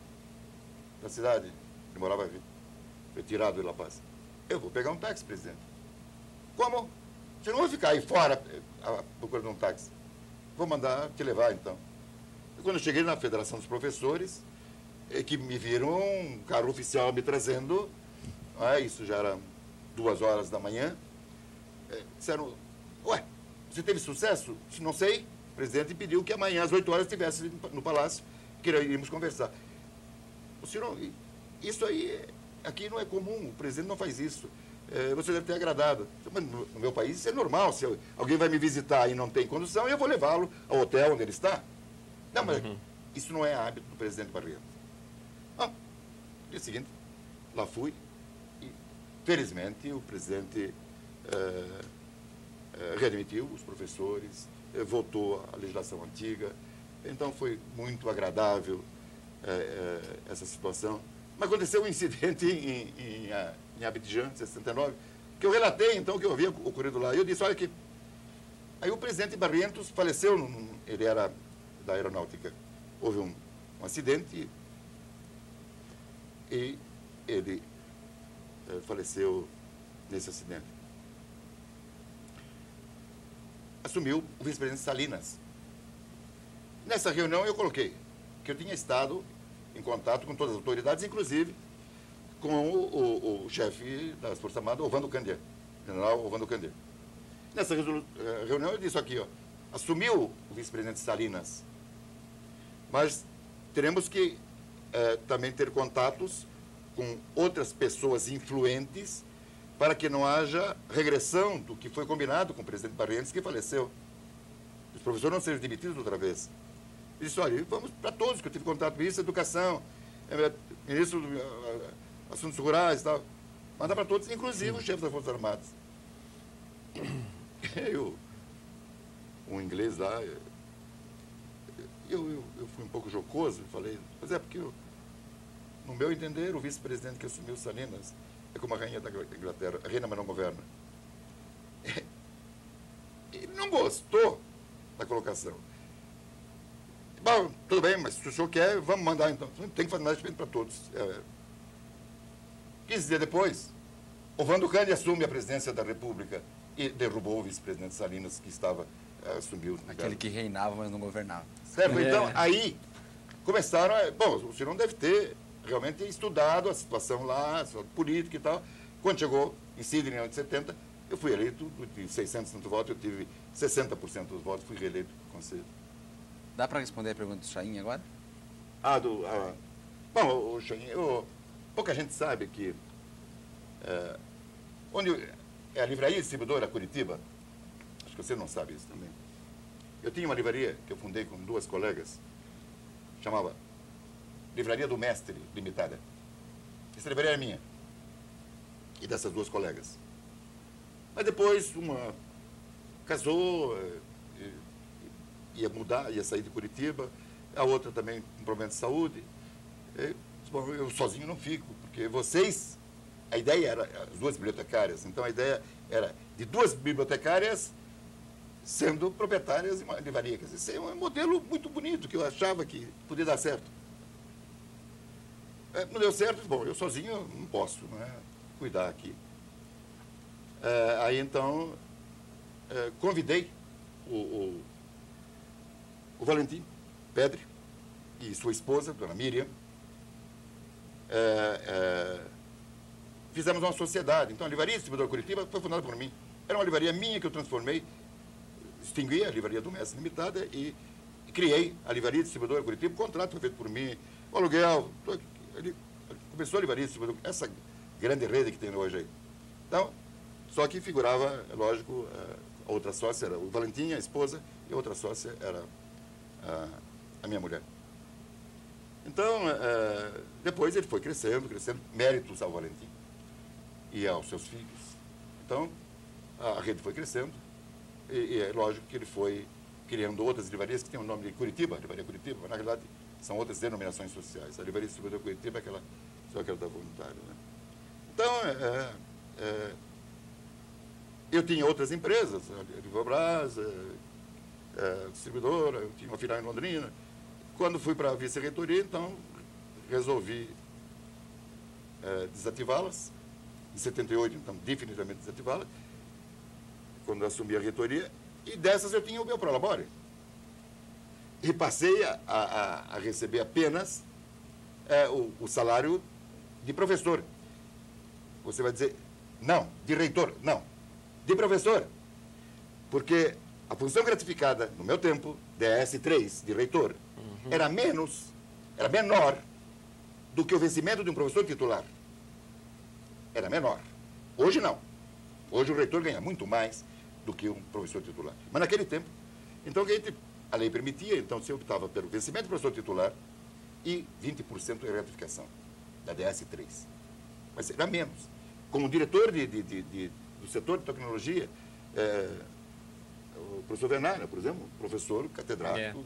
B: da cidade? Ele morava retirado de La Paz. Eu vou pegar um táxi, presidente. Como? Você não vai ficar aí fora procurando um táxi. Vou mandar te levar, então. E quando eu cheguei na Federação dos Professores, que me viram um carro oficial me trazendo, isso já era 2 horas da manhã, disseram, ué, você teve sucesso? Não sei. O presidente pediu que amanhã às 8 horas estivesse no palácio, que iríamos conversar. O senhor, isso aí, aqui não é comum, o presidente não faz isso. Você deve ter agradado. Mas no meu país isso é normal, se alguém vai me visitar e não tem condução, eu vou levá-lo ao hotel onde ele está. Não, mas isso não é hábito do presidente Barrientos. No dia seguinte, lá fui, e felizmente, o presidente readmitiu os professores, voltou à legislação antiga. Então, foi muito agradável essa situação. Mas aconteceu um incidente em Abidjan, em 69, que eu relatei, então, que eu havia ocorrido lá. E eu disse, olha que... Aí o presidente Barrientos faleceu, ele era da aeronáutica. Houve um acidente e ele faleceu nesse acidente. Assumiu o vice-presidente Salinas. Nessa reunião eu coloquei que eu tinha estado em contato com todas as autoridades, inclusive com o chefe das Forças Armadas, Ovando Candia, general Ovando Candia. Nessa reunião eu disse aqui, ó, assumiu o vice-presidente Salinas, mas teremos que também ter contatos com outras pessoas influentes para que não haja regressão do que foi combinado com o presidente Barrientos, que faleceu. Os professores não sejam demitidos outra vez. Eu disse, olha, vamos para todos, que eu tive contato com isso, educação, ministro de assuntos rurais e tal. Manda para todos, inclusive o chefe das Forças Armadas. Um inglês lá, eu fui um pouco jocoso e falei, mas é porque, no meu entender, o vice-presidente que assumiu Salinas é como a rainha da Inglaterra, a reina, mas não governa. Ele não gostou da colocação. Bom, tudo bem, mas se o senhor quer, vamos mandar então. Tem que fazer mais respeito para todos. 15 dias depois, Ovando Candia assume a presidência da República e derrubou o vice-presidente Salinas, que assumiu.
A: Aquele que reinava, mas não governava.
B: Certo? Então, aí começaram bom, o senhor não deve ter realmente estudado a situação lá, a situação política e tal. Quando chegou em Sydney, em 70, eu fui eleito, de 600 votos, eu tive 60% dos votos, fui reeleito no Conselho.
A: Dá para responder a pergunta do Chain agora?
B: Bom, o Chain, pouca gente sabe que onde é a livraria distribuidora Curitiba, acho que você não sabe isso também. Eu tinha uma livraria que eu fundei com duas colegas, chamava Livraria do Mestre Limitada. Essa livraria era minha e dessas duas colegas. Mas depois uma casou, ia sair de Curitiba, a outra também com problema de saúde. Bom, eu sozinho não fico, porque vocês, a ideia era as duas bibliotecárias, então a ideia era de duas bibliotecárias sendo proprietárias de uma livraria. Quer dizer, esse é um modelo muito bonito, que eu achava que podia dar certo. Não deu certo, bom, eu sozinho não posso, não é, cuidar aqui. Aí então convidei o Valentim Pedre e sua esposa, dona Miriam. Fizemos uma sociedade. Então a Livraria Distribuidora Curitiba foi fundada por mim. Era uma livraria minha que eu transformei, extingui a Livraria do Mestre Limitada e criei a Livraria Distribuidora Curitiba. O contrato foi feito por mim, o aluguel. Ele começou a Livraria Distribuidora, essa grande rede que tem hoje aí. Então, só que figurava, lógico, a outra sócia era o Valentim, a esposa, e a outra sócia era a minha mulher. Então, depois ele foi crescendo, méritos ao Valentim e aos seus filhos. Então, a rede foi crescendo e é lógico que ele foi criando outras livrarias que têm o nome de Curitiba, Livraria Curitiba, mas na realidade são outras denominações sociais. A Livraria Distribuidora Curitiba é aquela da voluntária. Né? Então, eu tinha outras empresas, a Livrobras, distribuidora, eu tinha uma filial em Londrina. Quando fui para a vice-reitoria, então, resolvi desativá-las. Em 78, então, definitivamente desativá-las, quando assumi a reitoria. E dessas eu tinha o meu prolabore. E passei a receber apenas o salário de professor. Você vai dizer, não, de reitor, não, de professor. Porque a função gratificada, no meu tempo, DS3, de reitor, era menor do que o vencimento de um professor titular. Era menor. Hoje não. Hoje o reitor ganha muito mais do que um professor titular. Mas naquele tempo, então a lei permitia, então se optava pelo vencimento do professor titular e 20% de gratificação, da DS3. Mas era menos. como diretor do setor de tecnologia, o professor Vernara, por exemplo, professor catedrático,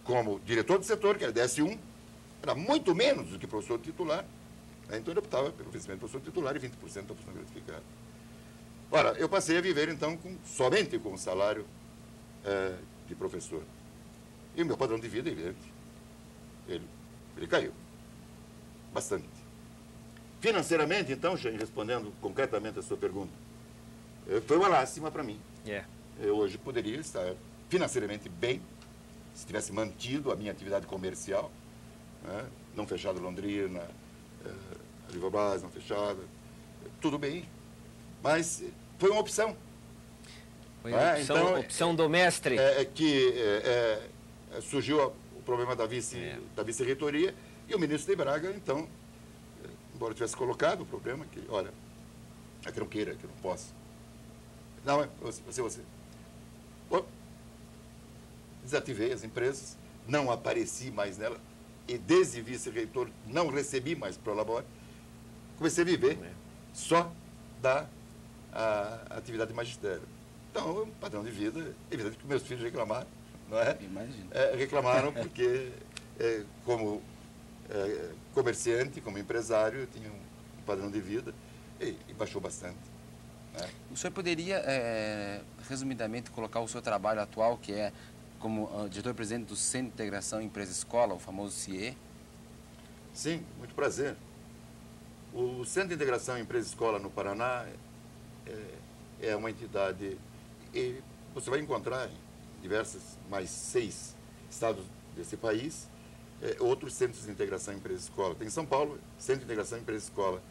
B: como diretor do setor, que era DS1, era muito menos do que professor titular. Então, ele optava pelo vencimento do professor titular e 20% da função gratificada. Ora, eu passei a viver, então, somente com o salário de professor. E o meu padrão de vida, evidente, ele caiu bastante. Financeiramente, então, respondendo concretamente a sua pergunta, foi uma lástima para mim. Eu hoje poderia estar financeiramente bem, se tivesse mantido a minha atividade comercial, né? Não fechado Londrina, a Livrobras não fechada, tudo bem. Mas foi uma opção.
C: Foi uma opção, opção do mestre.
B: Surgiu o problema da vice-reitoria e o ministro de Braga, então, embora tivesse colocado o problema, que, olha, é que não queira, que não posso. Não, é você. Bom, desativei as empresas, não apareci mais nela, e desde vice-reitor não recebi mais Prolabore. Comecei a viver só da atividade de magistério. Então, um padrão de vida, evidente que meus filhos reclamaram, não é?
A: Imagina.
B: Reclamaram porque, como comerciante, como empresário, eu tinha um padrão de vida e baixou bastante. Né?
A: O senhor poderia, resumidamente, colocar o seu trabalho atual, que é como diretor-presidente do Centro de Integração Empresa-Escola, o famoso CIE?
B: Sim, muito prazer. O Centro de Integração Empresa-Escola no Paraná é uma entidade, e você vai encontrar em diversos, mais 6 estados desse país, outros centros de integração empresa-escola. Tem em São Paulo, Centro de Integração Empresa-Escola.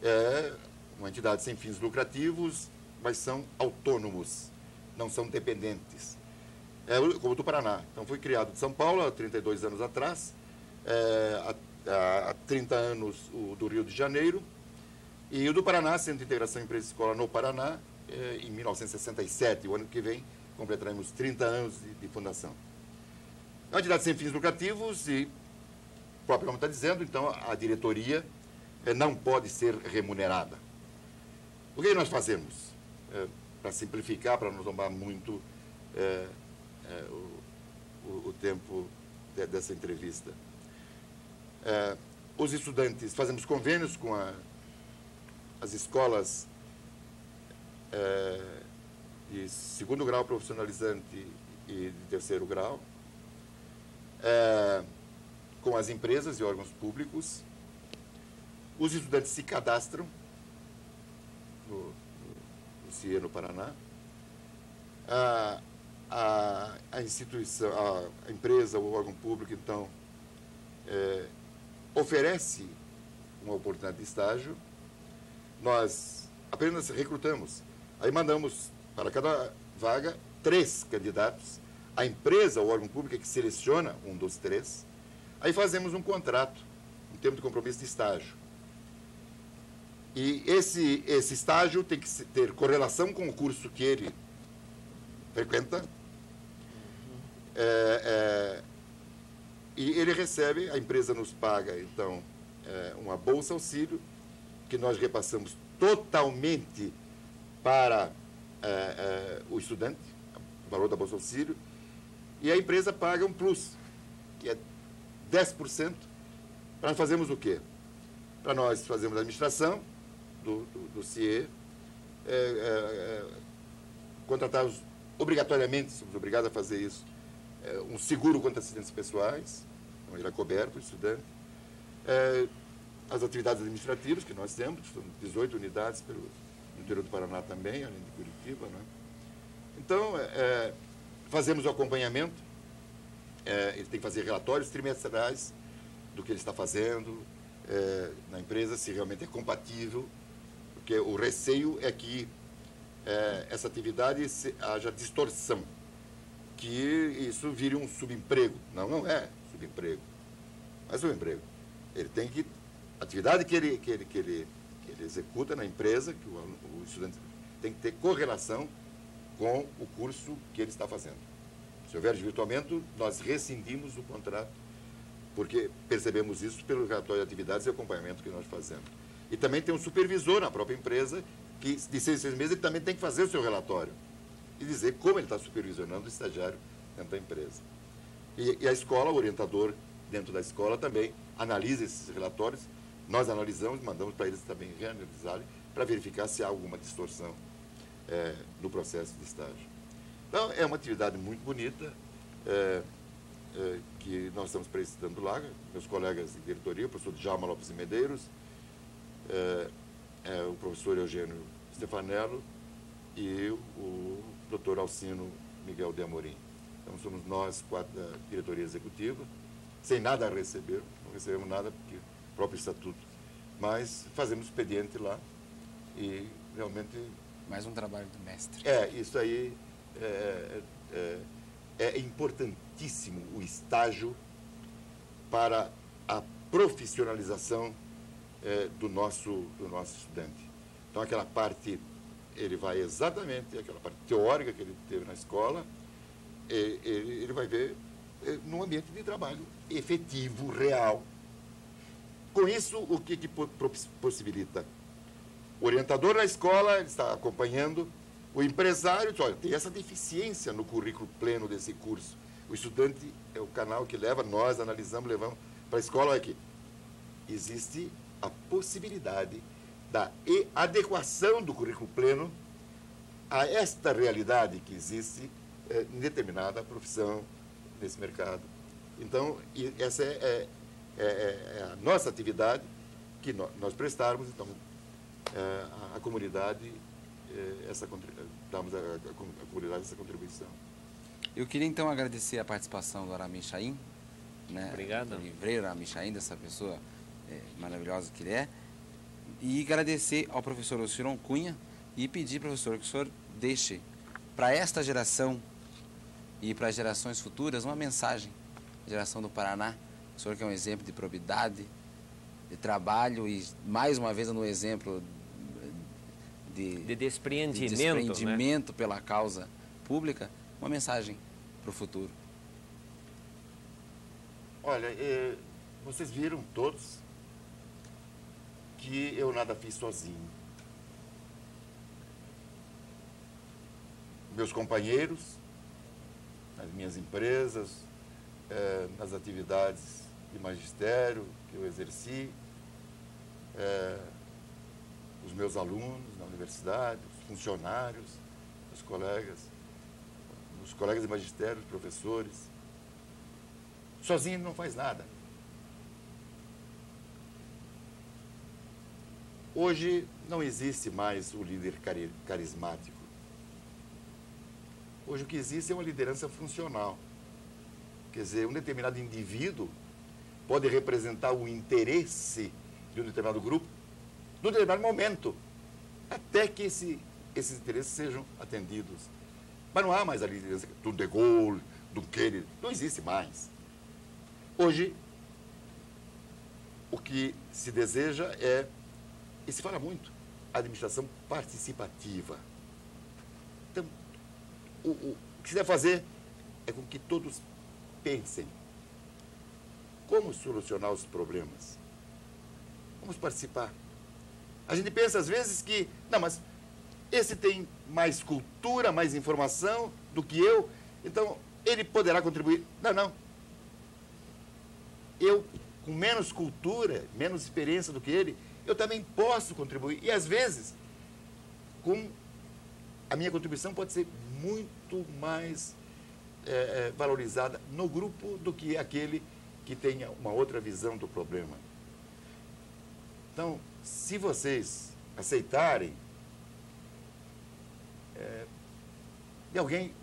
B: É uma entidade sem fins lucrativos, mas são autônomos, não são dependentes. Como o do Paraná. Então, foi criado de São Paulo há 32 anos atrás, há 30 anos o do Rio de Janeiro, e o do Paraná, Centro de Integração Empresa-Escola no Paraná, em 1967, o ano que vem, completaremos 30 anos de fundação. É uma entidade sem fins lucrativos e, o próprio nome está dizendo, então, a diretoria não pode ser remunerada. O que nós fazemos? Para simplificar, para não tomar muito o tempo dessa entrevista. Os estudantes, fazemos convênios com as escolas de segundo grau profissionalizante e de terceiro grau, com as empresas e órgãos públicos. Os estudantes se cadastram no CIE no Paraná. A instituição, a empresa, o órgão público, então, oferece uma oportunidade de estágio. Nós apenas recrutamos. Aí mandamos para cada vaga 3 candidatos. A empresa, o órgão público, é que seleciona um dos 3. Aí fazemos um contrato, um termo de compromisso de estágio. E esse estágio tem que ter correlação com o curso que ele frequenta. E ele recebe, a empresa nos paga, então, uma bolsa auxílio, que nós repassamos totalmente para o estudante, o valor da bolsa auxílio, e a empresa paga um plus, que é 10%. Para nós fazermos o quê? Para nós fazermos a administração do CIE, contratarmos obrigatoriamente, somos obrigados a fazer isso, um seguro contra acidentes pessoais, então ele é coberto, o estudante, as atividades administrativas que nós temos, são 18 unidades no interior do Paraná também, além de Curitiba, né? Então, fazemos o acompanhamento, ele tem que fazer relatórios trimestrais do que ele está fazendo na empresa, se realmente é compatível, porque o receio é que essa atividade haja distorção, que isso vire um subemprego. Não é subemprego. Não é subemprego. Ele tem que... A atividade que ele executa na empresa, que o estudante tem que ter correlação com o curso que ele está fazendo. Se houver desvirtuamento, nós rescindimos o contrato porque percebemos isso pelo relatório de atividades e acompanhamento que nós fazemos. E também tem um supervisor na própria empresa, que de 6 em 6 meses ele também tem que fazer o seu relatório e dizer como ele está supervisionando o estagiário dentro da empresa. E a escola, o orientador dentro da escola também analisa esses relatórios, nós analisamos, mandamos para eles também reanalisarem, para verificar se há alguma distorção no processo de estágio. Então, é uma atividade muito bonita, que nós estamos prestando lá, meus colegas de diretoria, o professor Djalma Lopes de Medeiros, o professor Eugênio Stefanello e o doutor Alcino Miguel de Amorim. Então, somos nós 4 da diretoria executiva, sem nada a receber, não recebemos nada porque o próprio estatuto, mas fazemos expediente lá e realmente...
A: Mais um trabalho do mestre.
B: Isso aí é importantíssimo o estágio para a profissionalização do nosso estudante. Então, aquela parte, ele vai exatamente, aquela parte teórica que ele teve na escola, ele vai ver num ambiente de trabalho efetivo, real. Com isso, o que possibilita? O orientador da escola está acompanhando, o empresário diz, olha, tem essa deficiência no currículo pleno desse curso. O estudante é o canal que leva, nós analisamos, levamos para a escola, olha aqui. Existe a possibilidade da adequação do currículo pleno a esta realidade que existe em determinada profissão nesse mercado. Então, essa é a nossa atividade que nós prestarmos, então, a comunidade, damos à comunidade essa contribuição.
A: Eu queria, então, agradecer a participação do Aramis Chaim, né?
C: Obrigado.
A: O livreiro Aramis Chaim, dessa pessoa maravilhosa que ele é, e agradecer ao professor Ociron Cunha e pedir, professor, que o senhor deixe para esta geração e para as gerações futuras uma mensagem, geração do Paraná, o senhor que é um exemplo de probidade, de trabalho e, mais uma vez, no exemplo de desprendimento, né? Pela causa pública, uma mensagem para o futuro.
B: Olha, vocês viram todos que eu nada fiz sozinho. Meus companheiros, nas minhas empresas, nas atividades de magistério que eu exerci, os meus alunos na universidade, os funcionários, os colegas de magistério, os professores. Sozinho não faz nada. Hoje não existe mais o líder carismático. Hoje o que existe é uma liderança funcional. Quer dizer, um determinado indivíduo pode representar o interesse de um determinado grupo num determinado momento, até que esses interesses sejam atendidos. Mas não há mais a liderança do De Gaulle, do Kennedy, não existe mais. Hoje, o que se deseja e se fala muito, a administração participativa. Então, o que se deve fazer é com que todos pensem como solucionar os problemas. Vamos participar. A gente pensa às vezes que, não, mas esse tem mais cultura, mais informação do que eu, então ele poderá contribuir. Não. Eu, com menos cultura, menos experiência do que ele, eu também posso contribuir. E, às vezes, a minha contribuição pode ser muito mais valorizada no grupo do que aquele que tenha uma outra visão do problema. Então, se vocês aceitarem de alguém,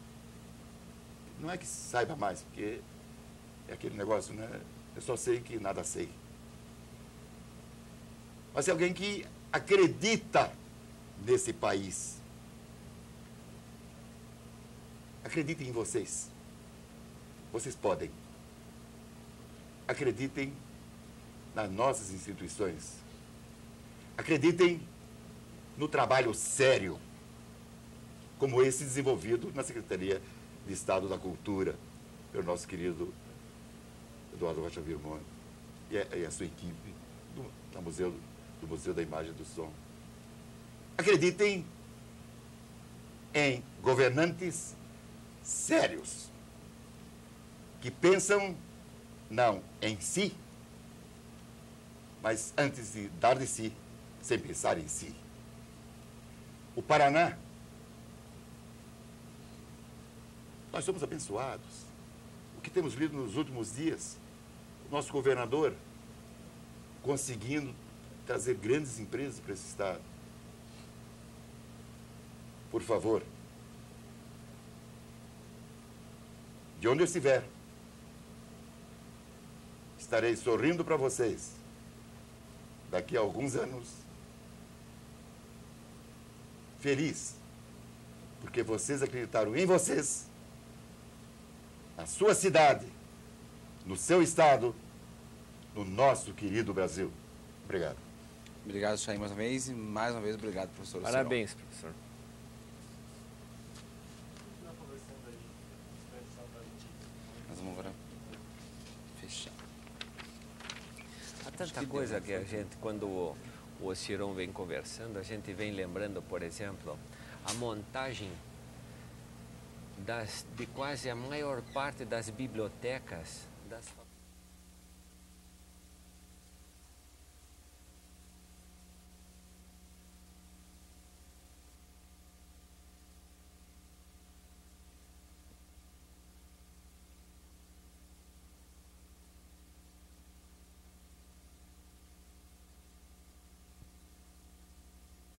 B: não é que saiba mais, porque é aquele negócio, né? Eu só sei que nada sei. Mas é alguém que acredita nesse país. Acreditem em vocês. Vocês podem. Acreditem nas nossas instituições. Acreditem no trabalho sério, como esse desenvolvido na Secretaria de Estado da Cultura, pelo nosso querido Eduardo Rocha Virmone e a sua equipe do Museu da Imagem e do Som. Acreditem em governantes sérios, que pensam não em si, mas antes de dar de si, sem pensar em si. O Paraná, nós somos abençoados. O que temos lido nos últimos dias, o nosso governador conseguindo trazer grandes empresas para esse estado. Por favor, de onde eu estiver, estarei sorrindo para vocês daqui a alguns anos, feliz, porque vocês acreditaram em vocês, na sua cidade, no seu estado, no nosso querido Brasil. Obrigado.
A: Obrigado, Chaim, mais uma vez. E mais uma vez, obrigado, professor.
C: Parabéns, professor.
A: Nós vamos agora fechar.
C: Há tanta coisa que a gente, quando o Ciron vem conversando, a gente vem lembrando, por exemplo, a montagem de quase a maior parte das bibliotecas das